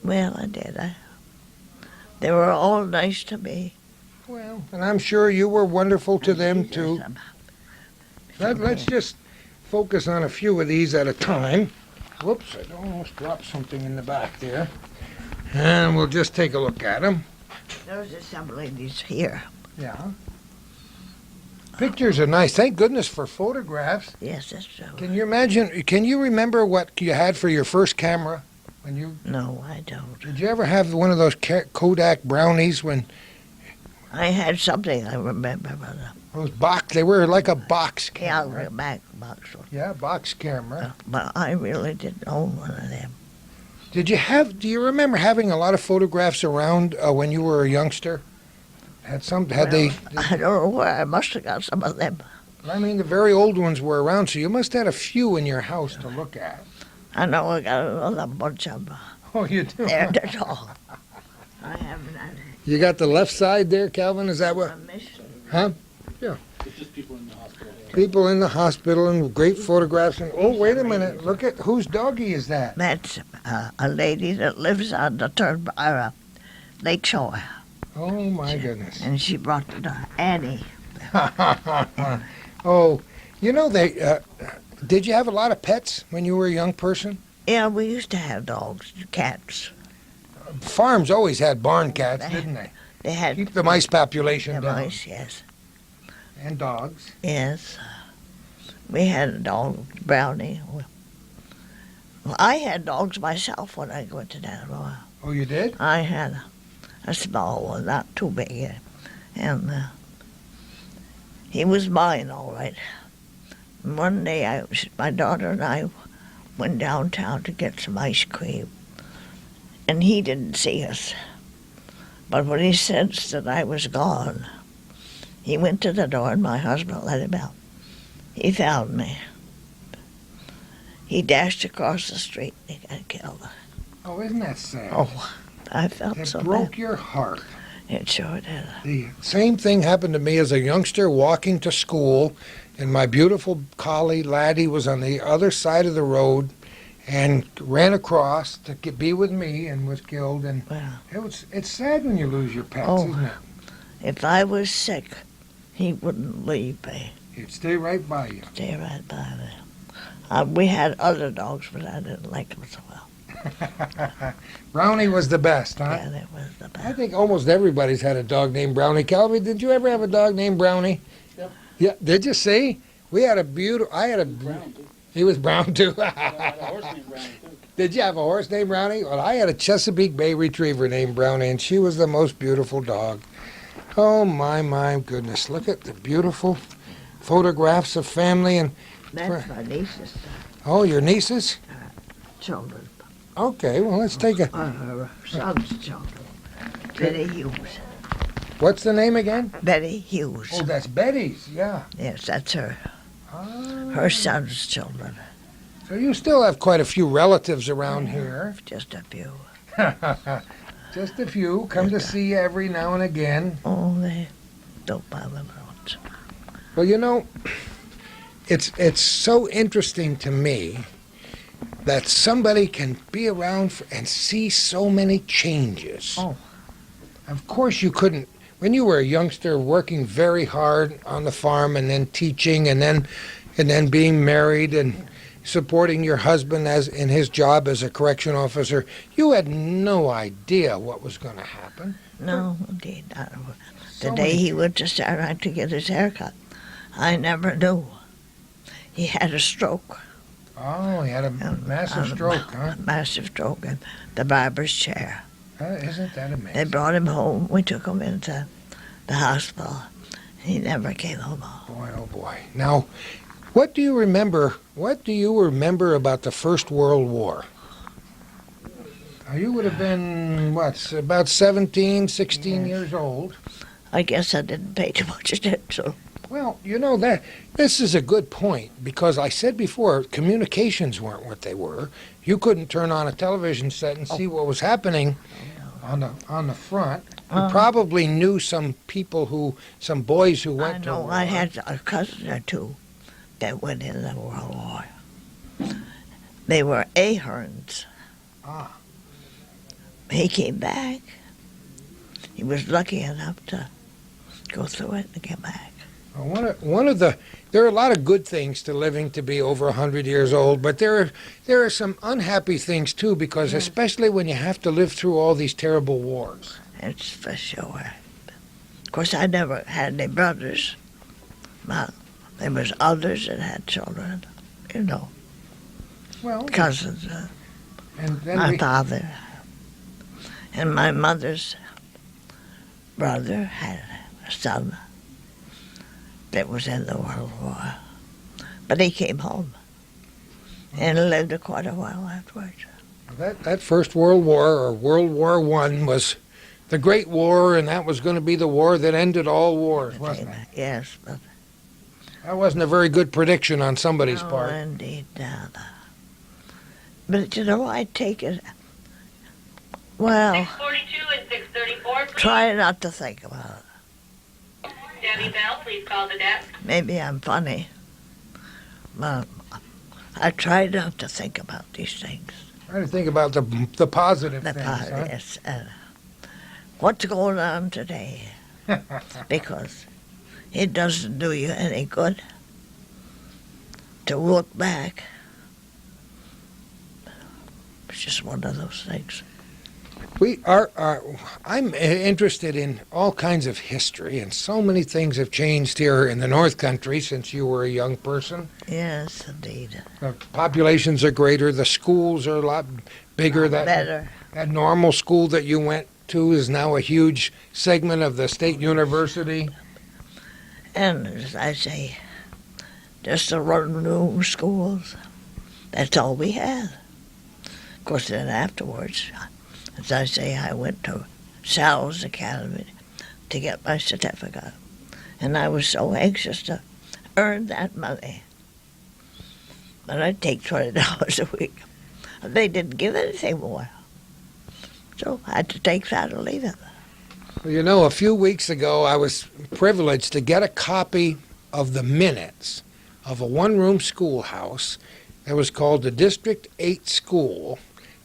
Well, I did. They were all nice to me. Well, and I'm sure you were wonderful to them too. Let's just focus on a few of these at a time. Whoops, I almost dropped something in the back there. And we'll just take a look at them. Those are some ladies here. Yeah. Pictures are nice. Thank goodness for photographs. Yes, that's true. Can you imagine? Can you remember what you had for your first camera? When you No, I don't. did you ever have one of those Kodak brownies when I had something I remember, but those box? They were like a box yeah, camera. the back box one. Yeah, box camera. But I really didn't own one of them. Did you have? Do you remember having a lot of photographs around when you were a youngster? Had they? I don't know where. I must have got some of them. I mean, the very old ones were around, so you must have had a few in your house to look at. I know I got another bunch of them. Oh, you do. There, that's all. I haven't had You got the left side there, Calvin. Is that what? a mission. Huh? It's just people in the hospital. People in the hospital and great photographs. And oh, wait a minute! Look at whose doggy is that? That's a lady that lives on the Lake Shore, Oh my goodness! and she brought the dog, Annie. Oh, you know they. Did you have a lot of pets when you were a young person? Yeah, we used to have dogs, cats. Farms always had barn cats, didn't they? They had Keep the mice population down. mice, yes. And dogs. Yes. We had a dog, Brownie. Well, I had dogs myself when I went to Dannemora. Oh, you did? I had a small one, not too big. And he was mine, all right. And one day, my daughter and I went downtown to get some ice cream. And he didn't see us. But when he sensed that I was gone, he went to the door and my husband let him out. He found me. He dashed across the street and he got killed. Oh, isn't that sad? Oh, I felt It so broke bad. your heart. It sure did. The same thing happened to me as a youngster walking to school, and my beautiful collie Laddie was on the other side of the road and ran across to be with me and was killed. And Well, it's sad when you lose your pets, Oh. isn't it? if I was sick, he wouldn't leave me. He'd stay right by you. Stay right by me. We had other dogs, but I didn't like them so well. Brownie was the best, huh? Yeah, that was the I best. think almost everybody's had a dog named Brownie. Calvin, did you ever have a dog named Brownie? Yep. Yeah, did you see? We had a beautiful. I had a. Brown, too. He was brown too. I had a horse named Brown, too. Did you have a horse named Brownie? Well, I had a Chesapeake Bay Retriever named Brownie, and she was the most beautiful dog. Oh my goodness! Look at the beautiful photographs of family and That's my niece's oh, your nieces. children, Okay, well let's take a. or her son's children. Billy Hughes. What's the name again? Betty Hughes. Oh, that's Betty's, yeah. Yes, that's her. Ah. Her son's children. So you still have quite a few relatives around here. Just a few. Just a few. Come to see you every now and again. Oh, they don't bother much. Well, you know, it's so interesting to me that somebody can be around and see so many changes. Oh. Of course you couldn't, when you were a youngster working very hard on the farm and then teaching and then being married and supporting your husband as in his job as a correction officer, you had no idea what was going to happen. No, indeed. The So day many- he went to Starlight to get his hair cut, I never knew. He had a stroke. Oh, he had a massive stroke, huh? A massive stroke in the barber's chair. Isn't that They amazing? brought him home. We took him into the hospital. He never came home. Boy, oh boy. Now, what do you remember about the First World War? Now, you would have been, what, about 17, 16 Yes. years old. I guess I didn't pay too much attention. Well, you know that this is a good point because I said before communications weren't what they were. You couldn't turn on a television set and see what was happening on the front. You probably knew some boys who went I to know war. I had a cousin or two that went in the World War. They were Aherns. Ah. He came back. He was lucky enough to go through it and get back. There are a lot of good things to living to be over 100 years old, but there are some unhappy things too, because especially when you have to live through all these terrible wars. It's for sure. Of course, I never had any brothers, but there was others that had children, you know, Well, cousins, and then my father. And my mother's brother had a son that was in the World War. But he came home and lived quite a while afterwards. that First World War, or World War I, was the Great War, and that was going to be the war that ended all wars, wasn't it? Yes, but That wasn't a very good prediction on somebody's no, part. indeed. But you know, I take it. Well, 642 and 634, please. try not to think about it. Debbie Bell, please call the desk. Maybe I'm funny, but I try not to think about these things. Trying to think about the positive The things, part huh? is what's going on today, because it doesn't do you any good to look back. It's just one of those things. I'm interested in all kinds of history, and so many things have changed here in the North Country since you were a young person. Yes, indeed. The populations are greater, the schools are a lot bigger. Better. That normal school that you went to is now a huge segment of the state university. And as I say, just the one-room schools. That's all we had. Of course, then afterwards, as I say, I went to Sal's Academy to get my certificate. And I was so anxious to earn that money. But I'd take $20 a week. They didn't give anything more. So I had to take that or leave it. Well, you know, a few weeks ago, I was privileged to get a copy of the minutes of a one-room schoolhouse that was called the District 8 School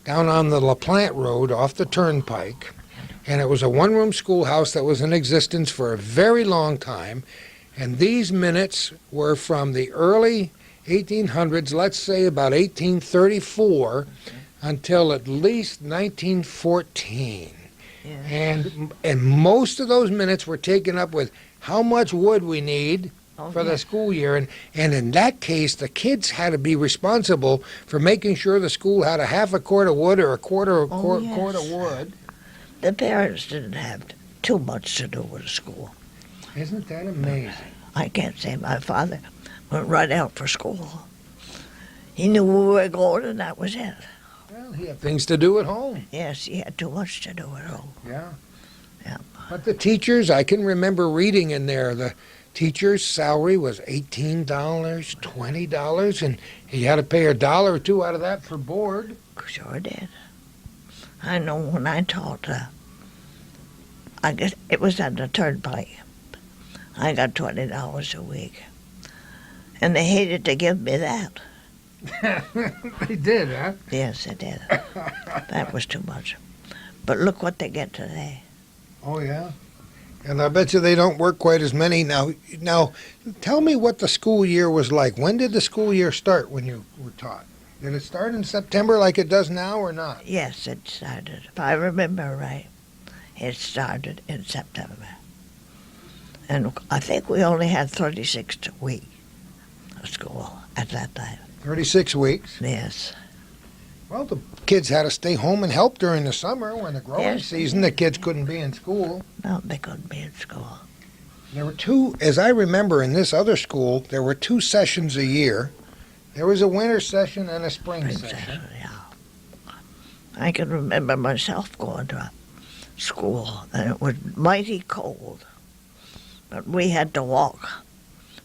down on the LaPlante Road off the Turnpike. And it was a one-room schoolhouse that was in existence for a very long time. And these minutes were from the early 1800s, let's say about 1834, until at least 1914. Yeah. And most of those minutes were taken up with how much wood we need for the school year. And in that case, the kids had to be responsible for making sure the school had a half a quart of wood or a quarter quart of wood. The parents didn't have too much to do with the school. Isn't that amazing? I can't say my father went right out for school. He knew we were going, and that was it. Well, he had things to do at home. Yes, he had too much to do at home. Yeah. Yeah. But the teachers, I can remember reading in there, the teacher's salary was $18, $20, and he had to pay $1 or $2 out of that for board. Sure did. I know when I taught, I guess it was at the turnpike. I got $20 a week. And they hated to give me that. They did, huh? Yes, they did. That was too much. But look what they get today. Oh, yeah. And I bet you they don't work quite as many now. Now, tell me what the school year was like. When did the school year start when you were taught? Did it start in September like it does now or not? Yes, it started. If I remember right, it started in September. And I think we only had 36 a week of school at that time. 36 weeks. Yes. Well, the kids had to stay home and help during the summer when the growing Yes. season. The kids couldn't be in school. No, they couldn't be in school. There were two, as I remember in this other school, there were 2 sessions a year. There was a winter session and a spring session. Yeah. I can remember myself going to school, and it was mighty cold. But we had to walk.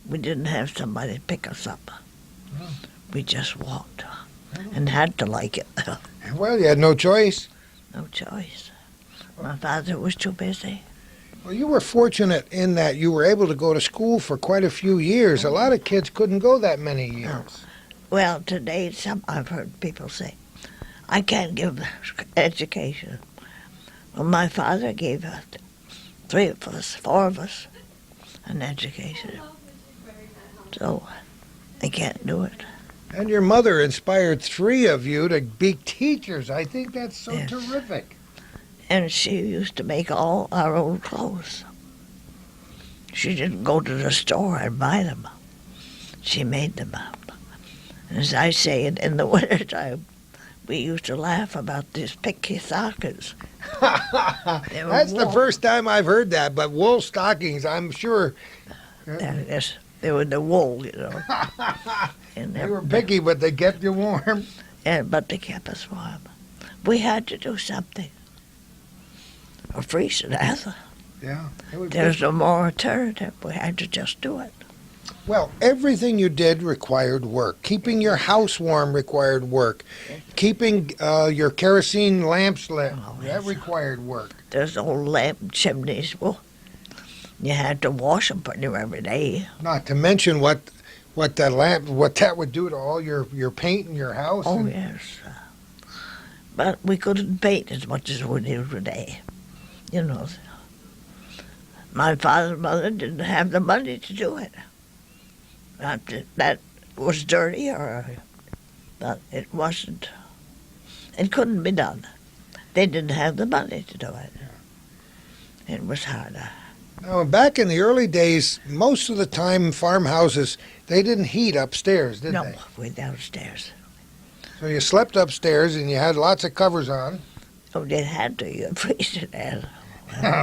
We didn't have somebody pick us up. Oh. We just walked and had to like it. Well, you had no choice. No choice. My father was too busy. Well, you were fortunate in that you were able to go to school for quite a few years. A lot of kids couldn't go that many years. Well, today, I've heard people say, I can't give education. Well, my father gave us, 3 of us, 4 of us, an education. So, I can't do it. And your mother inspired 3 of you to be teachers. I think that's so Yes. terrific. And she used to make all our own clothes. She didn't go to the store and buy them. She made them up. And as I say, in the wintertime, we used to laugh about these picky stockings. They were That's the wool. first time I've heard that, but wool stockings, I'm sure. Yes, they were the wool, you know. And They were picky, but they kept you warm. but they kept us warm. We had to do something. Or freeze to death. Yeah. It was There's no more alternative. We had to just do it. Well, everything you did required work. Keeping your house warm required work. Keeping your kerosene lamps lit, Oh, that yes. required work. There's old lamp chimneys. Well, you had to wash them pretty near every day. Not to mention what that would do to all your paint in your house. Oh, and- yes. But we couldn't paint as much as we do today. You know, my father and mother didn't have the money to do it. Not that was dirty, but it wasn't. It couldn't be done. They didn't have the money to do it. It was harder. Now, back in the early days, most of the time farmhouses, they didn't heat upstairs, did No, they? we downstairs. So you slept upstairs and you had lots of covers on, Oh, they had to. You freeze it out.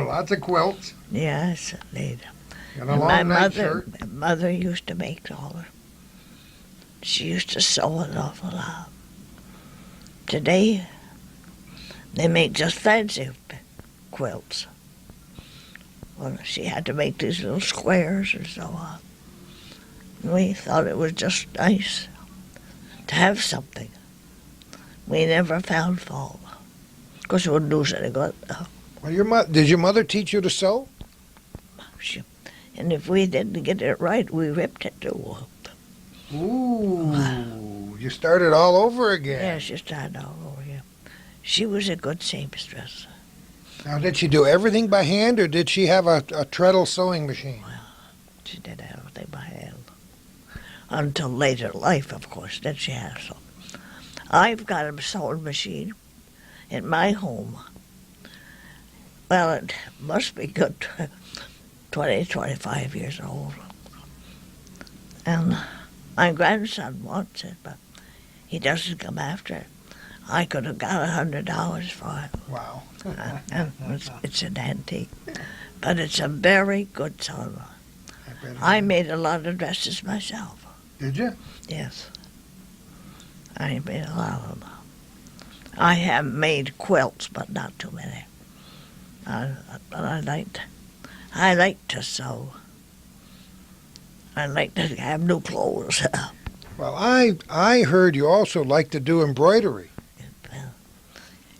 lots of quilts, Yes, indeed. and a And long nightshirt. my mother used to make all her. She used to sew an awful lot. Today, they make just fancy quilts. Well, she had to make these little squares and so on. And we thought it was just nice to have something. We never found fault. Of course, we wouldn't do any good. Well, did your mother teach you to sew? And if we didn't get it right, we ripped it too. Ooh, you started all over again. Yeah, she started all over again. She was a good seamstress. Now, did she do everything by hand, or did she have a treadle sewing machine? She did everything by hand. Until later life, of course, then she had some. I've got a sewing machine in my home. Well, it must be good 20, 25 years old. And my grandson wants it, but he doesn't come after it. I could have got $100 for it. Wow. And it's an antique. But it's a very good sewing. I made a lot of dresses myself. Did you? Yes. I made a lot of them. I have made quilts, but not too many. But I like to sew. I like to have new clothes. Well, I heard you also like to do embroidery. Well,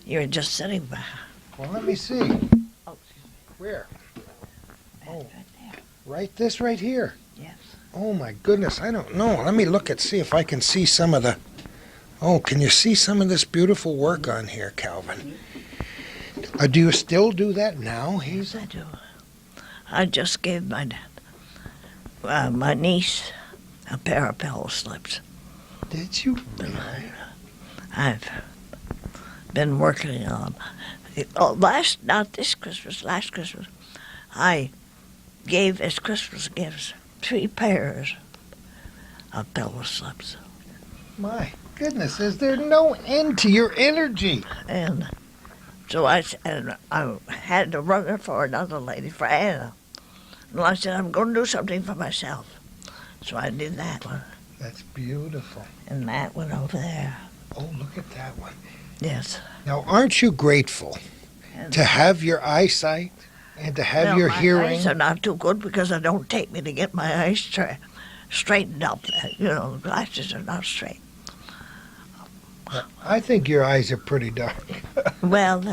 you're just sitting by. Well, let me see. Oh, Where? Oh, right there. this right here. Yes. Oh my goodness, I don't know. Let me look see if I can see some of the. Oh, can you see some of this beautiful work on here, Calvin? Do you still do that now, Hazel? I do. I just gave my niece a pair of pillow slips. Did you? I've been working on not this Christmas, last Christmas, I gave as Christmas gifts 3 pairs of pillow slips. My goodness, is there no end to your energy? And so I had to run it for another lady, for Anna. And I said, I'm going to do something for myself. So I did that one. That's beautiful. And that one over there. Oh, look at that one. Yes. Now, aren't you grateful And to have your eyesight and to have your my hearing? eyes are not too good because it don't take me to get my eyes straightened up. You know, the glasses are not straight. I think your eyes are pretty dark. Well,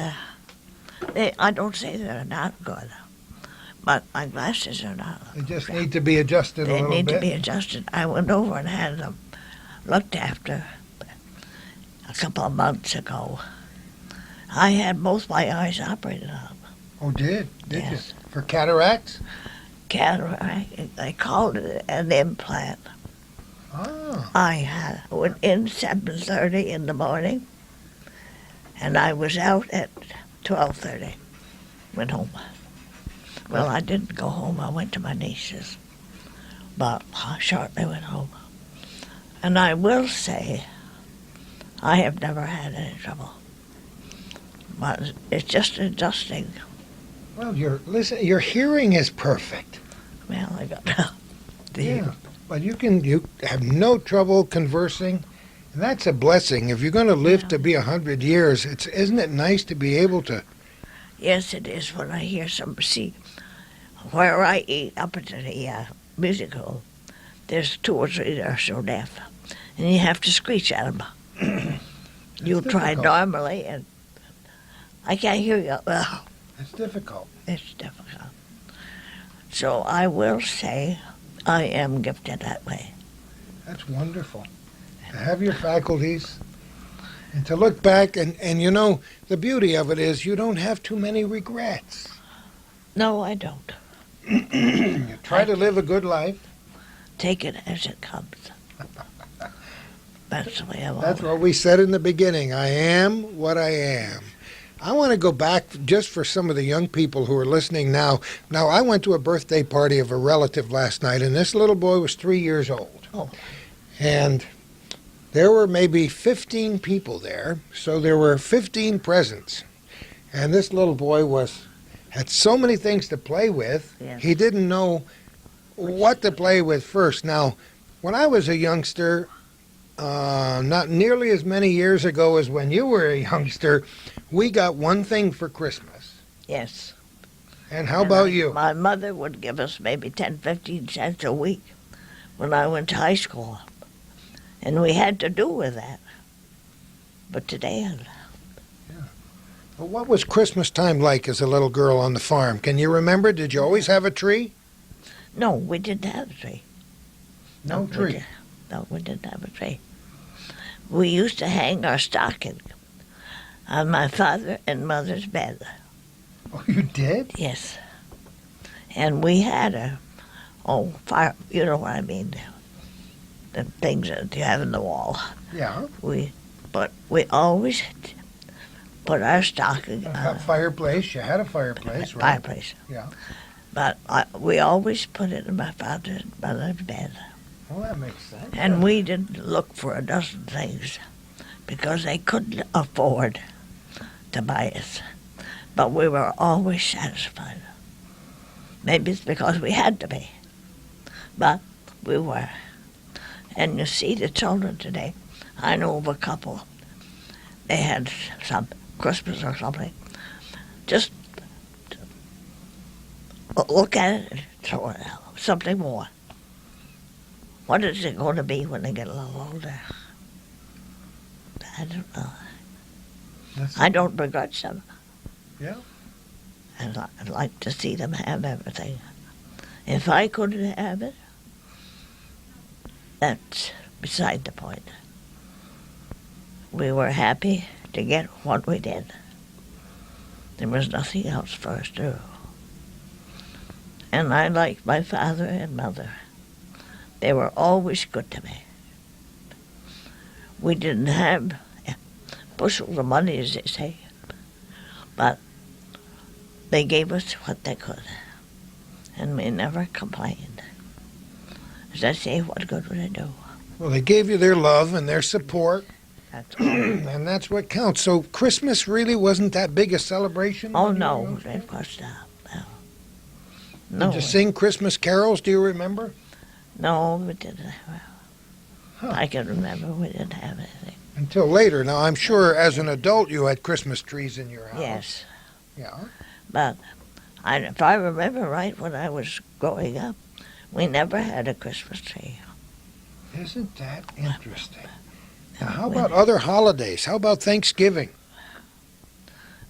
I don't say they're not good, but my glasses are not. They just need to be adjusted a They little need bit. to be adjusted. I went over and had them looked after a couple of months ago. I had both my eyes operated on. Oh, did Yes. you? For cataracts? Cataract, they called it an implant. Ah, I went in 7:30 in the morning, and I was out at 12:30. Went home. Well, I didn't go home. I went to my niece's, but I shortly went home. And I will say, I have never had any trouble. But it's just adjusting. well, your hearing is perfect. Well, I got Yeah, but you have no trouble conversing, and that's a blessing. If you're going to live to be 100 years, isn't it nice to be able to? Yes, it is when I hear see where I eat up at the music hall. There's 2 or 3 that are so deaf, and you have to screech at them. You try difficult. normally, and I can't hear you. Well, It's difficult. it's difficult. So I will say I am gifted that way. That's wonderful. To have your faculties and to look back, and you know, the beauty of it is you don't have too many regrets. No, I don't. You try to live a good life. Take it as it comes. That's the way I've That's always. what we said in the beginning. I am what I am. I want to go back just for some of the young people who are listening now. Now, I went to a birthday party of a relative last night, and this little boy was 3 years old. Oh. And there were maybe 15 people there, so there were 15 presents. And this little boy had so many things to play with, Yes. he didn't know what to play with first. Now, when I was a youngster, not nearly as many years ago as when you were a youngster, we got one thing for Christmas. Yes. And how about you? My mother would give us maybe 10, 15 cents a week when I went to high school. And we had to do with that. But today, Well, what was Christmas time like as a little girl on the farm? Can you remember? Did you always have a tree? no, we didn't have a tree. No we tree. No, we didn't have a tree. We used to hang our stocking on my father and mother's bed. Oh, you did? Yes. And we had fire, you know what I mean, the things that you have in the wall. Yeah. But we always put our stocking A on fireplace. You had a fireplace, the right? fireplace. Yeah. But we always put it in my father's and mother's bed. Well, that makes sense. And we didn't look for a dozen things because they couldn't afford to buy us. But we were always satisfied. Maybe it's because we had to be. But we were. And you see the children today. I know of a couple. They had some Christmas or something. Just look at it and throw it out. Something more. What is it going to be when they get a little older? I don't know. I don't begrudge them. Yeah. I'd like to see them have everything. If I couldn't have it, that's beside the point. We were happy to get what we did. There was nothing else for us to do. And I liked my father and mother. They were always good to me. We didn't have bushels of money, as they say, but they gave us what they could, and we never complained. As I say, what good would it do? Well, they gave you their love and their support, That's all. and that's what counts. So Christmas really wasn't that big a celebration? Oh, when you were no, young? it was not. No. Did you sing Christmas carols? Do you remember? No, we didn't have. Huh. I can remember we didn't have anything. Until later. Now, I'm sure as an adult you had Christmas trees in your house. Yes, Yeah. but if I remember right, when I was growing up, we never had a Christmas tree. Isn't that interesting? Now, how about other holidays? How about Thanksgiving?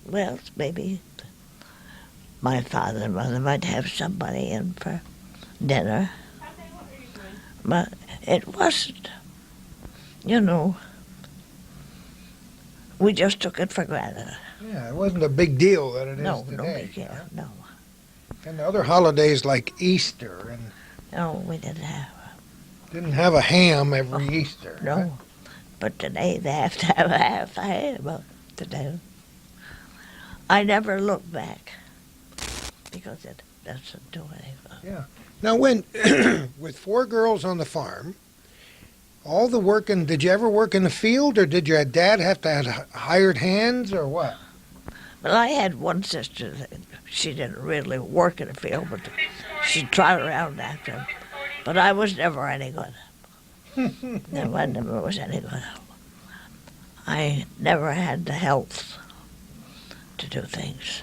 Well, maybe my father and mother might have somebody in for dinner, but it wasn't. You know, we just took it for granted. Yeah, it wasn't a big deal that it is No, today. no big deal, huh? no. And the other holidays like Easter and No, we didn't have. didn't have a ham every Easter. huh? No, but today they have to have a half a ham today. I never look back because it doesn't do anything. Now, when with 4 girls on the farm, all the working, did you ever work in the field, or did your dad have to have hired hands, or what? Well, I had one sister that she didn't really work in the field, but she trotted around after him. But I was never any good. No, I never was any good. I never had the health to do things.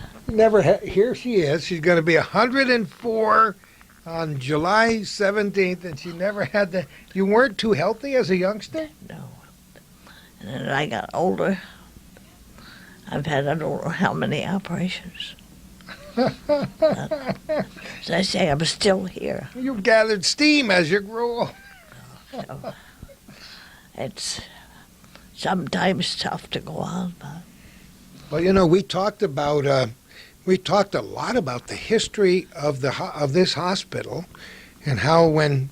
Here she is. She's going to be 104 on July 17th, and she never had the. You weren't too healthy as a youngster? No. And then I got older. I've had I don't know how many operations. As I say, I'm still here. You've gathered steam as you grow old. So it's sometimes tough to go on, but Well, you know, we talked a lot about the history of this hospital, and how when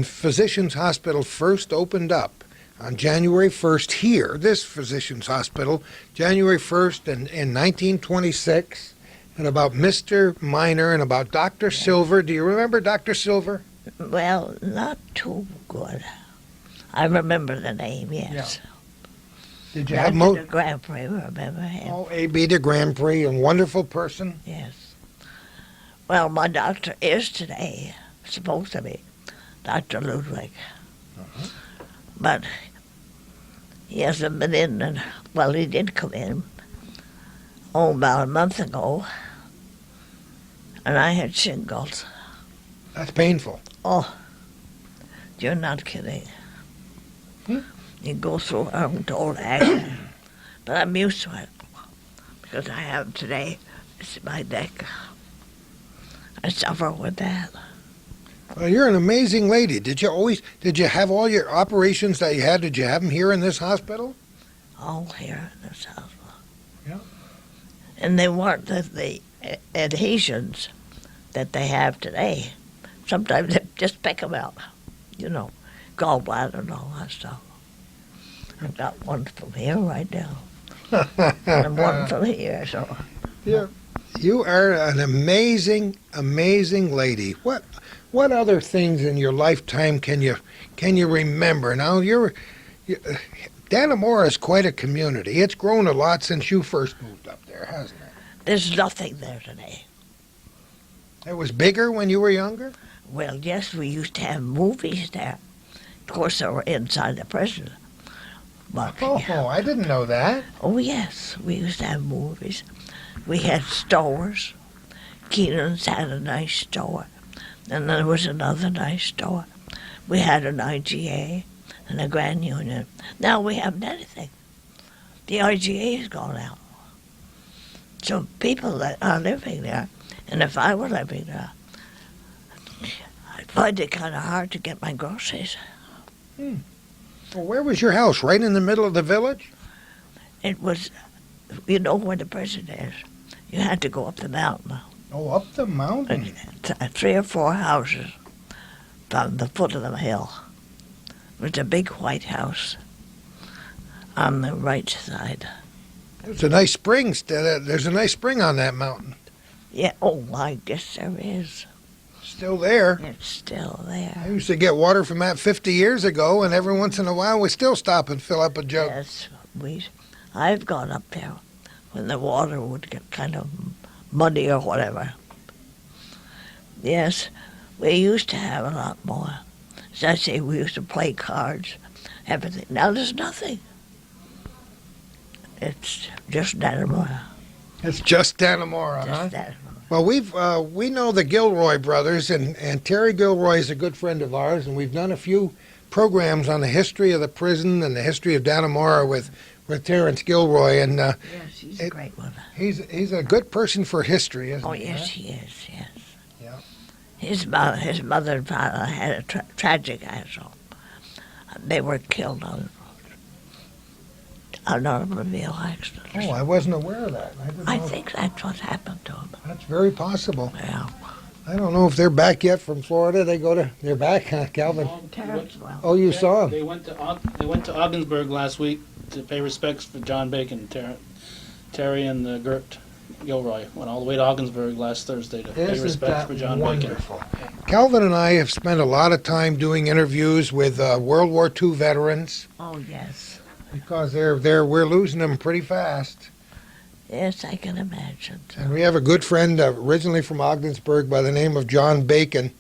Physicians Hospital first opened up on January 1st here, this Physicians Hospital, January 1st in 1926, and about Mr. Miner and about Dr. Silver. Do you remember Dr. Silver? well, not too good. I remember the name, yes. Did you have Dr. de Grand Prix, remember him? Oh, A.B. de Grand Prix, a wonderful person. Yes. Well, my doctor is today, supposed to be, Dr. Ludwig. But he hasn't been in, and, well, he did come in, about a month ago, and I had shingles. That's painful. Oh, you're not kidding. Hmm? You go through untold agony, but I'm used to it because I have today. It's my neck. I suffer with that. Well, you're an amazing lady. Did you have all your operations that you had, did you have them here in this hospital? All here in this hospital. Yeah. And they weren't the adhesions that they have today. Sometimes they just pick them out, you know, gallbladder and all that stuff. I've got one from here right now, and one from here, so. Yeah. You are an amazing, amazing lady. What other things in your lifetime can you remember? Now Dannemora is quite a community. It's grown a lot since you first moved up there, hasn't it? There's nothing there today. It was bigger when you were younger? Well, yes, we used to have movies there. Of course, they were inside the prison. But, Oh, I didn't know that. oh, yes, we used to have movies. We had stores. Keenan's had a nice store. And there was another nice store. We had an IGA and a Grand Union. Now we haven't anything. The IGA has gone out. So people that are living there, and if I were living there, I'd find it kind of hard to get my groceries. Well, where was your house? Right in the middle of the village? It was, you know where the prison is. You had to go up the mountain. Oh, up the mountain. 3 or 4 houses from the foot of the hill. It was a big white house on the right side. There's a nice spring. There's a nice spring on that mountain. Yeah, oh, I guess there is. Still there. It's still I there. used to get water from that 50 years ago, and every once in a while we still stop and fill up a jug. Yes, I've gone up there when the water would get kind of muddy or whatever. Yes, we used to have a lot more. As I say, we used to play cards, everything. Now there's nothing. It's just Dannemora. It's just Dannemora, huh? Just Dannemora. Well, we know the Gilroy brothers, and Terry Gilroy is a good friend of ours, and we've done a few programs on the history of the prison and the history of Dannemora with Terrence Gilroy, and Yes, he's a great one. he's a good person for history, isn't Oh, he? yes, he is, yes. Yeah. His mother and father had a tragic accident. They were killed on an automobile accident. Oh, I wasn't aware of that. I know. think that's what happened to him. That's very possible. Yeah. I don't know if they're back yet from Florida. They're back, huh, Calvin? Terrence, well. Oh, you saw them. They went to Ogdensburg last week to pay respects for John Bacon. Terry and Gert Gilroy went all the way to Ogdensburg last Thursday to pay Isn't respects that for John wonderful? Calvin and I have spent a lot of time doing interviews with World War II veterans Oh, yes. because we're losing them pretty fast. Yes, I can imagine. And we have a good friend originally from Ogdensburg by the name of John Bacon,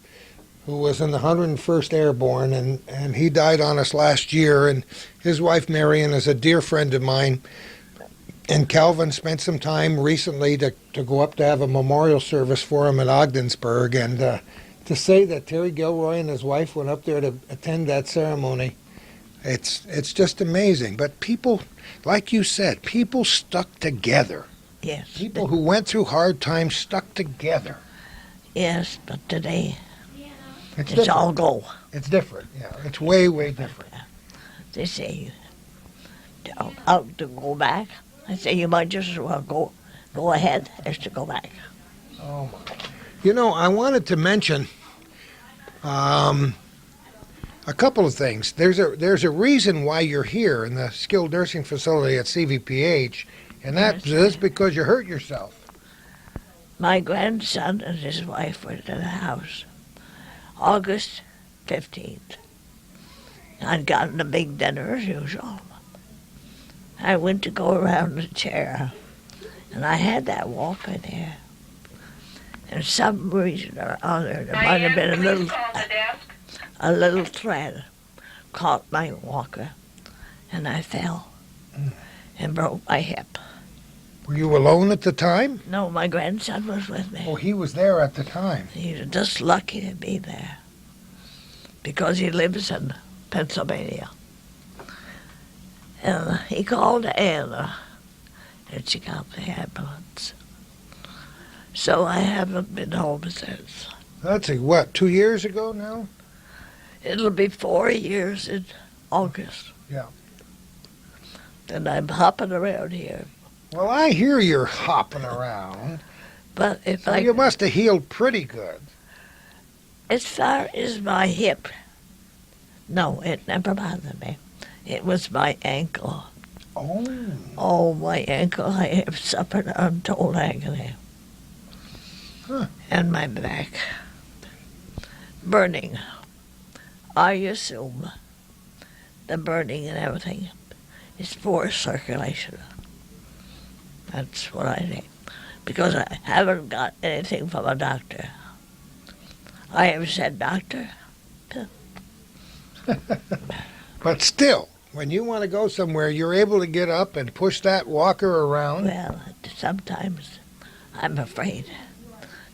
who was in the 101st Airborne, and he died on us last year. And his wife Marion is a dear friend of mine. And Calvin spent some time recently to go up to have a memorial service for him at Ogdensburg. And to say that Terry Gilroy and his wife went up there to attend that ceremony, it's just amazing. But people, like you said, people stuck together. Yes. People who went through hard times stuck together. Yes, but today It's it's different. all go. It's different. Yeah, it's way, way different. They say out to go back. I say you might just as well go ahead as to go back. Oh my! You know, I wanted to mention a couple of things. There's a reason why you're here in the skilled nursing facility at CVPH, and that Yes. is because you hurt yourself. My grandson and his wife were in the house August 15th. I'd gotten a big dinner as usual. I went to go around the chair, and I had that walker there. And some reason or other, there might have been Diane, please call the desk. a little thread caught my walker, and I fell and broke my hip. Were you alone at the time? No, my grandson was with me. Oh, he was there at the time. He was just lucky to be there because he lives in Pennsylvania. And he called Anna, and she got the ambulance. So I haven't been home since. That's what, 2 years ago now? It'll be 4 years in August. Yeah. And I'm hopping around here. Well, I hear you're hopping around. But if So I, you must have healed pretty good. as far as my hip, no, it never bothered me. It was my ankle. Oh. Oh, my ankle, I have suffered untold agony. Huh. And my back. Burning. I assume the burning and everything is poor circulation. That's what I think. Because I haven't got anything from a doctor. I have said, doctor, But still, when you want to go somewhere, you're able to get up and push that walker around. well, sometimes I'm afraid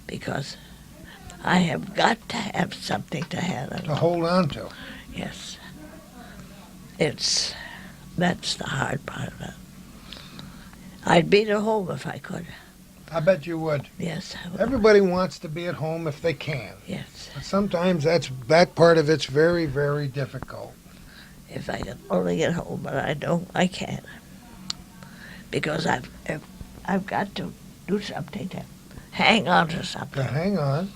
because I have got to have something to hang on. To hold on to. Yes. That's the hard part of it. I'd be at home if I could. I bet you would. Yes, I would. Everybody wants to be at home if they can. Yes. But sometimes that part of it's very, very difficult. If I could only get home, but I can't. Because I've got to do something to hang on to something. Hang on.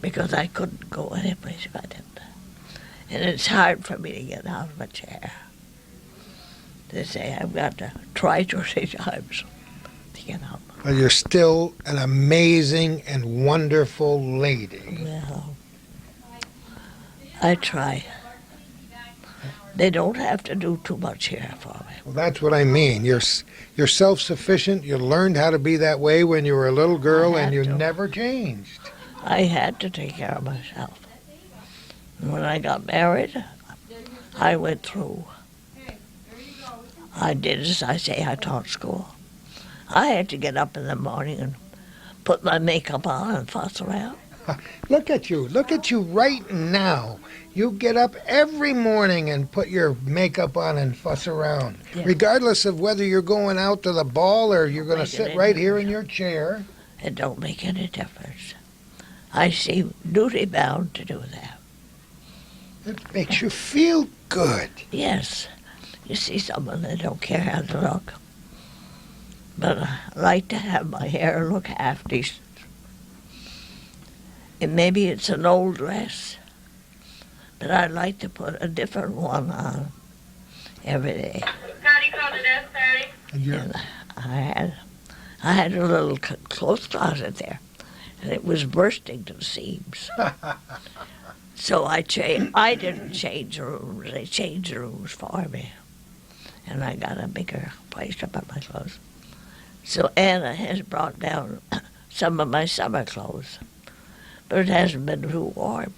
Because I couldn't go anyplace if I didn't. And it's hard for me to get out of a chair. They say I've got to try 20 times to get out. But you're still an amazing and wonderful lady. Well, I try. They don't have to do too much here for me. Well, that's what I mean. You're self-sufficient. You learned how to be that way when you were a little girl, I and had you to. never changed. I had to take care of myself. And when I got married, I went through. I did as I say, I taught school. I had to get up in the morning and put my makeup on and fuss around. Look at you right now. You get up every morning and put your makeup on and fuss around. Yeah. Regardless of whether you're going out to the ball or you're going to Make it sit in right here. here in your chair. It don't make any difference. I see duty bound to do that. It makes you feel good. Yes, you see someone that don't care how to look. But I like to have my hair look half decent. And maybe it's an old dress, but I'd like to put a different one on every day. Patty, call the desk, Patty. And you're, And I had a little clothes closet there, and it was bursting to the seams. So I didn't change the rooms. They changed the rooms for me, and I got a bigger place to put my clothes. So Anna has brought down some of my summer clothes, but it hasn't been too warm.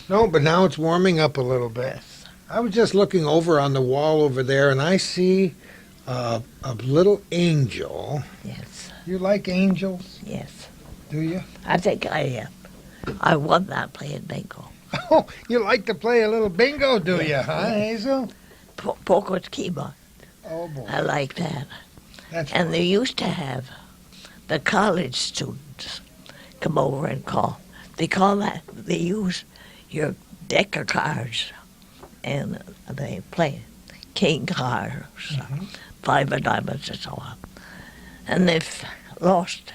no, but now it's warming up a little bit. Yes. I was just looking over on the wall over there, and I see a little angel. Yes. You like angels, Yes. do you? I think I won that playing bingo. Oh, you like to play a little bingo, do you, huh, Hazel? Poker keyboard. Oh, boy. I like that. That's And they used to have the college students come over and call. They use your deck of cards and they play king cards, 5 of diamonds and so on. And they've lost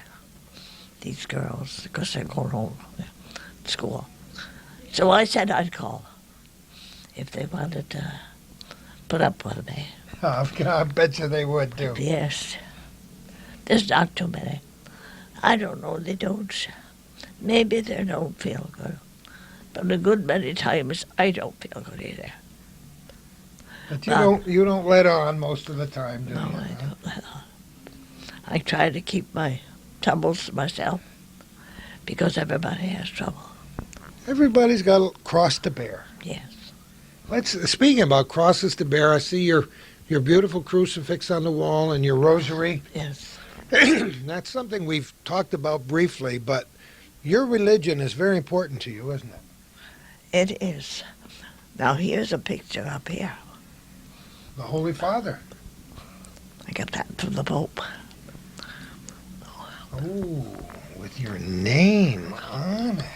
these girls because they're going home from school. So I said I'd call if they wanted to put up with me. I bet you they would, too. Yes. There's not too many. I don't know, they don't. Maybe they don't feel good. But a good many times I don't feel good either. But you don't let on most of the time, do No, you? I don't let on. I try to keep my troubles to myself because everybody has trouble. Everybody's got a cross to bear. Yes. Speaking about crosses to bear, I see your beautiful crucifix on the wall and your rosary. Yes. That's something we've talked about briefly, but your religion is very important to you, isn't it? It is. Now here's a picture up here. The Holy Father. I got that from the Pope. Oh, with your name on it.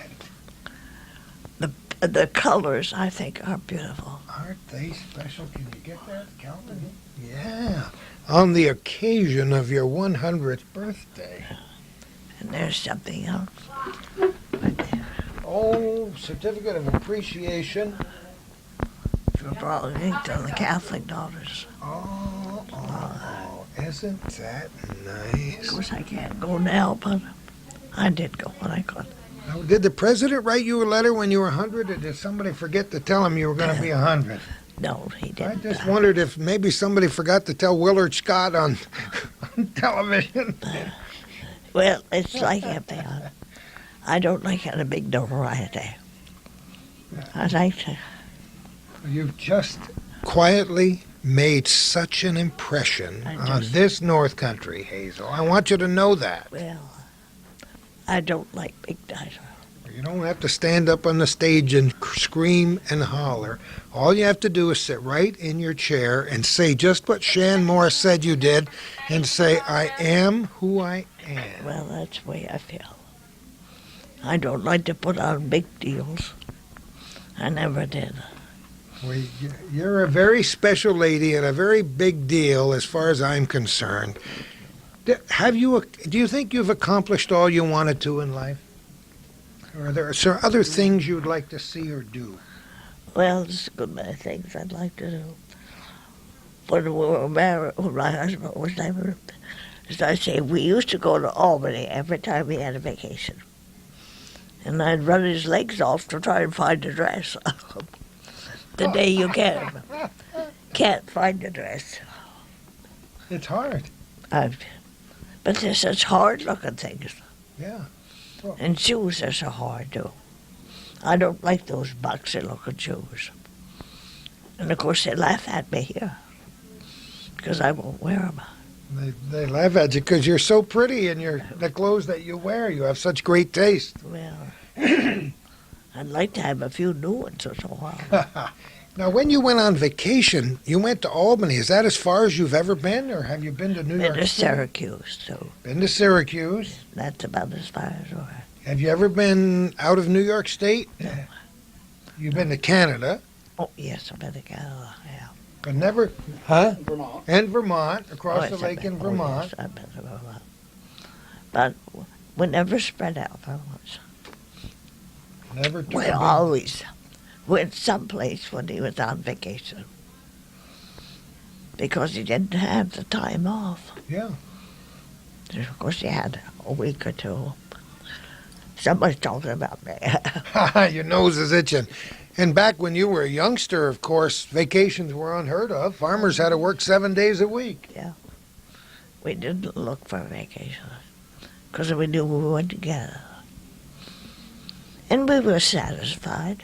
The colors, I think, are beautiful. Aren't they special? Can you get that, Calvin? Yeah. On the occasion of your 100th birthday. And there's something else right there. Oh, certificate of appreciation. For Burlington, the Catholic daughters. Oh, isn't that Of nice? course, I can't go now, but I did go when I could. Now, did the president write you a letter when you were 100, or did somebody forget to tell him you were going to be 100? No, he I didn't. just wondered if maybe somebody forgot to tell Willard Scott on television. Well, it's like everything. I don't like having a big notoriety. I like to. You've just quietly made such an impression I on just- this North Country, Hazel. I want you to know that. Well, I don't like big dinosaurs. You don't have to stand up on the stage and scream and holler. All you have to do is sit right in your chair and say just what Shan Moore said you did, and say, I am who I am. Well, that's the way I feel. I don't like to put on big deals. I never did. Well, you're a very special lady and a very big deal as far as I'm concerned. Do you think you've accomplished all you wanted to in life? Or are there other things you'd like to see or do? Well, there's a good many things I'd like to do. When we were married, when my husband was never, as I say, we used to go to Albany every time we had a vacation. And I'd run his legs off to try and find a dress. The day you can't find a dress. It's hard. But they're such hard-looking things. Yeah. And shoes are so hard, too. I don't like those boxy-looking shoes. And, of course, they laugh at me here because I won't wear them. They laugh at you because you're so pretty in the clothes that you wear. You have such great taste. Well, I'd like to have a few new ones once in a while. Now, when you went on vacation, you went to Albany. Is that as far as you've ever been, or have you been to New York Been to City? Syracuse, too. Been to Syracuse. That's about as far as we're. Have you ever been out of New York State? No. You've been to Canada, Oh, yes, I've been to Canada, yeah. but never, huh? Vermont. And Vermont, across Yes, the I've lake been- in Vermont. Yes, I've been to Vermont. But we never spread out very much. Never took We a big- always went someplace when he was on vacation because he didn't have the time off. Yeah. Of course, he had a week or two. Somebody's talking about me. Your nose is itching. And back when you were a youngster, of course, vacations were unheard of. Farmers had to work 7 days a week. We didn't look for a vacation because we knew we went together. And we were satisfied.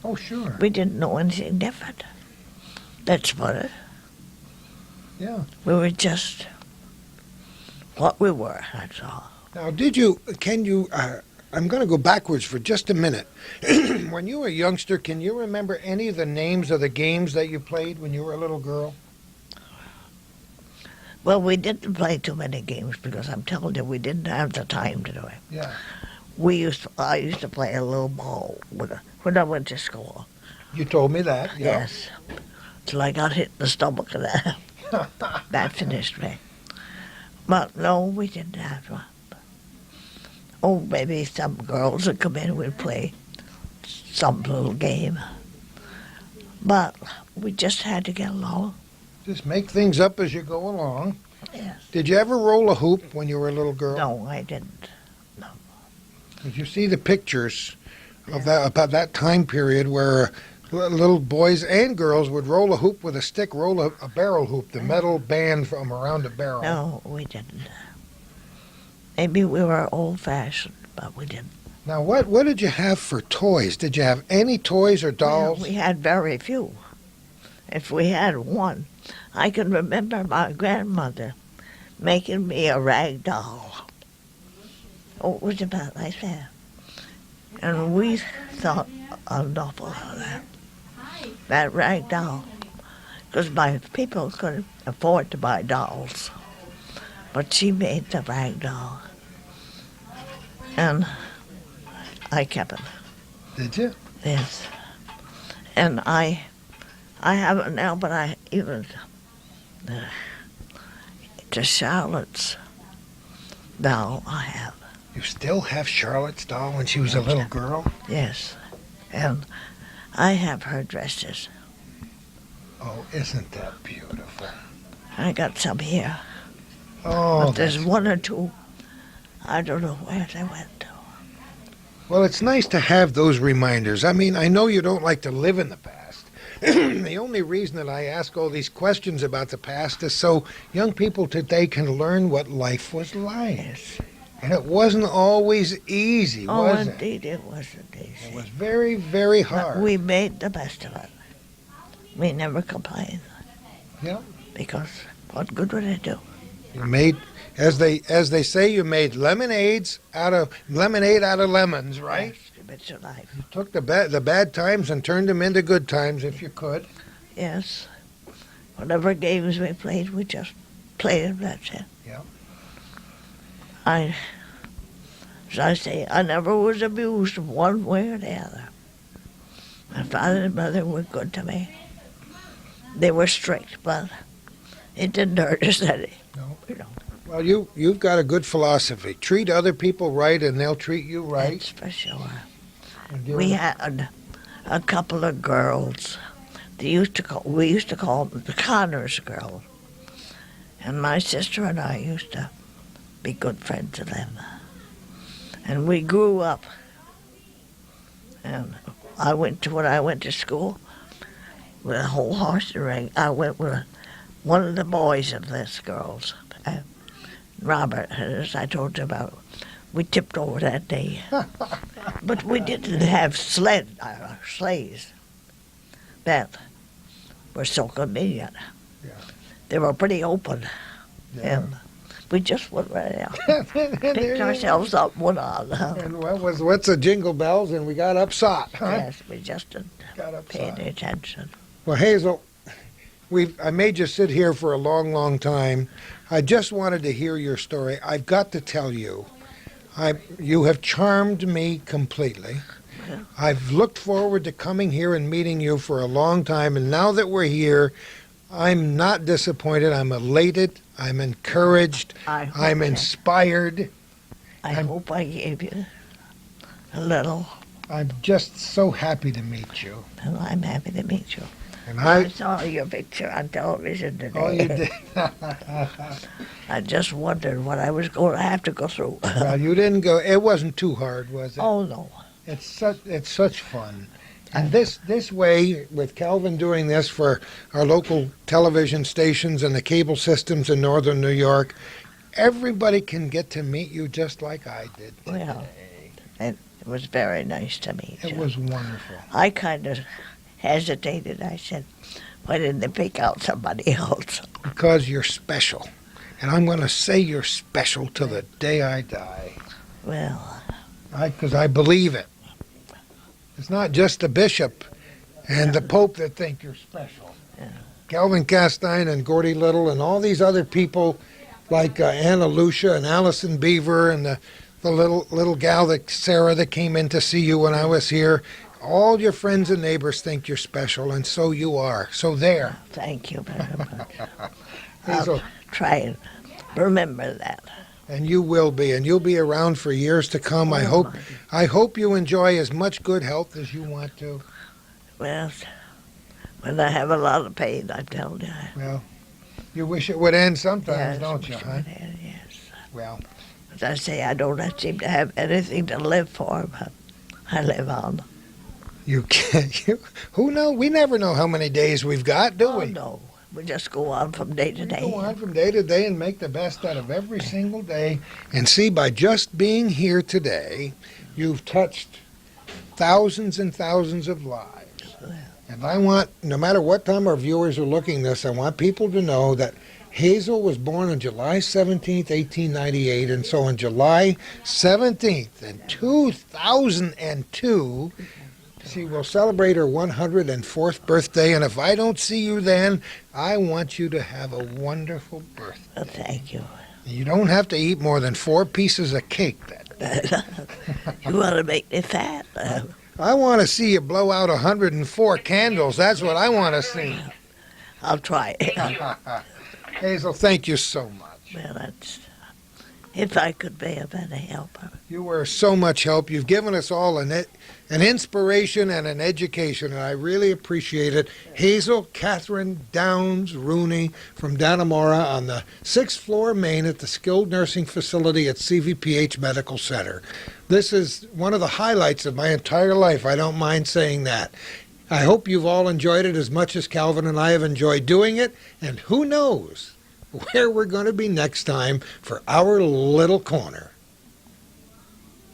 Oh, sure. We didn't know anything different. That's what it. Yeah. We were just what we were, that's all. Now, I'm going to go backwards for just a minute. When you were a youngster, can you remember any of the names of the games that you played when you were a little girl? Well, we didn't play too many games because I'm telling you, we didn't have the time to do it. Yeah. I used to play a little ball when I went to school. You told me that. Yeah. Yes. Till I got hit in the stomach and that finished me. But no, we didn't have one. Oh, maybe some girls would come in and we'd play some little game. But we just had to get along. Just make things up as you go along. Yes. Did you ever roll a hoop when you were a little girl? No, I didn't. Did you see the pictures of that about that time period where little boys and girls would roll a hoop with a stick, roll a barrel hoop, the metal band from around a barrel? No, we didn't. Maybe we were old-fashioned, but we didn't. Now, what did you have for toys? Did you have any toys or dolls? Well, we had very few. If we had one, I can remember my grandmother making me a rag doll. Oh, it was about like that. And we thought an awful lot of that rag doll. Because my people couldn't afford to buy dolls. But she made the rag doll. And I kept it. Did you? Yes. And I have it now, but I even to Charlotte's doll I have. You still have Charlotte's doll when she was a little girl? Yes. And I have her dresses. Oh, isn't that beautiful? I got some here. Oh, But there's one or two, I don't know where they went to. well, it's nice to have those reminders. I mean, I know you don't like to live in the past. The only reason that I ask all these questions about the past is so young people today can learn what life was like. Yes. And it wasn't always easy, Oh, was it? indeed, it wasn't easy. It was very, very But hard. we made the best of it. We never complained. Yeah. Because what good would it do? As they say, you made lemonade out of lemons, right? Yes, it's your life. You took the bad times and turned them into good times if you could. Yes. Whatever games we played, we just played them, that's it. Yeah. As I say, I never was abused one way or the other. My father and mother were good to me. They were strict, but it didn't hurt us any. No. You know, Well, you've got a good philosophy. Treat other people right, and they'll treat you right. that's for sure. And We had a couple of girls. We used to call them the Connors girls. And my sister and I used to be good friends of them. And we grew up. And when I went to school with a whole horse ring, I went with one of the boys of this girl's, Robert, as I told you about. We tipped over that day. But we didn't have sleighs that were so convenient. Yeah. They were pretty open. Yeah. And we just went right out. Picked ourselves up, went on. And what's the jingle bells? And we got upsot, huh? Yes, we just didn't Got pay upsot. any attention. Well, Hazel, I made you sit here for a long, long time. I just wanted to hear your story. I've got to tell you, you have charmed me completely. Yeah. I've looked forward to coming here and meeting you for a long time, and now that we're here, I'm not disappointed. I'm elated. I'm encouraged. I'm inspired. I hope I gave you a little, I'm just so happy to meet you. and I'm happy to meet you. And I saw your picture on television today. oh, you did. I just wondered what I was going to have to go through. Well, you didn't go. It wasn't too hard, was it? Oh, no. It's such fun. And this way, with Calvin doing this for our local television stations and the cable systems in northern New York, everybody can get to meet you just like I did today. Well, it was very nice to meet you. It was wonderful. I kind of hesitated. I said, why didn't they pick out somebody else? Because you're special. And I'm going to say you're special till the day I die. Well, Because I believe it. It's not just the bishop and the pope that think you're special. Yeah. Calvin Castine and Gordy Little and all these other people like Anna Lucia and Allison Beaver and the little gal, Sarah, that came in to see you when I was here. All your friends and neighbors think you're special, and so you are. So there. thank you very much. Hazel, I'll try and remember that. and you will be, and you'll be around for years to come. I hope you enjoy as much good health as you want to. Well, when I have a lot of pain, I tell you. Well, you wish it would end sometimes, Yes, don't you, huh? Yes. Well, As I say, I don't seem to have anything to live for, but I live on. you can't. Who knows? We never know how many days we've got, do Oh, we? no. We just go on from day to We day. go on from day to day and make the best out of every single day. And see, by just being here today, you've touched thousands and thousands of lives. And I want, no matter what time our viewers are looking this, I want people to know that Hazel was born on July 17th, 1898. And so on July 17th, in 2002, she will celebrate her 104th birthday. And if I don't see you then, I want you to have a wonderful birthday. Well, thank you. You don't have to eat more than 4 pieces of cake that day. You want to make me fat? I want to see you blow out 104 candles. That's what I want to see. I'll try. Hazel, thank you so much. Well, that's, if I could be of any help. You were so much help. You've given us all an inspiration and an education, and I really appreciate it. Hazel Catherine Downs Rooney from Dannemora on the 6th floor main at the skilled nursing facility at CVPH Medical Center. This is one of the highlights of my entire life. I don't mind saying that. I hope you've all enjoyed it as much as Calvin and I have enjoyed doing it, and who knows where we're going to be next time for our little corner.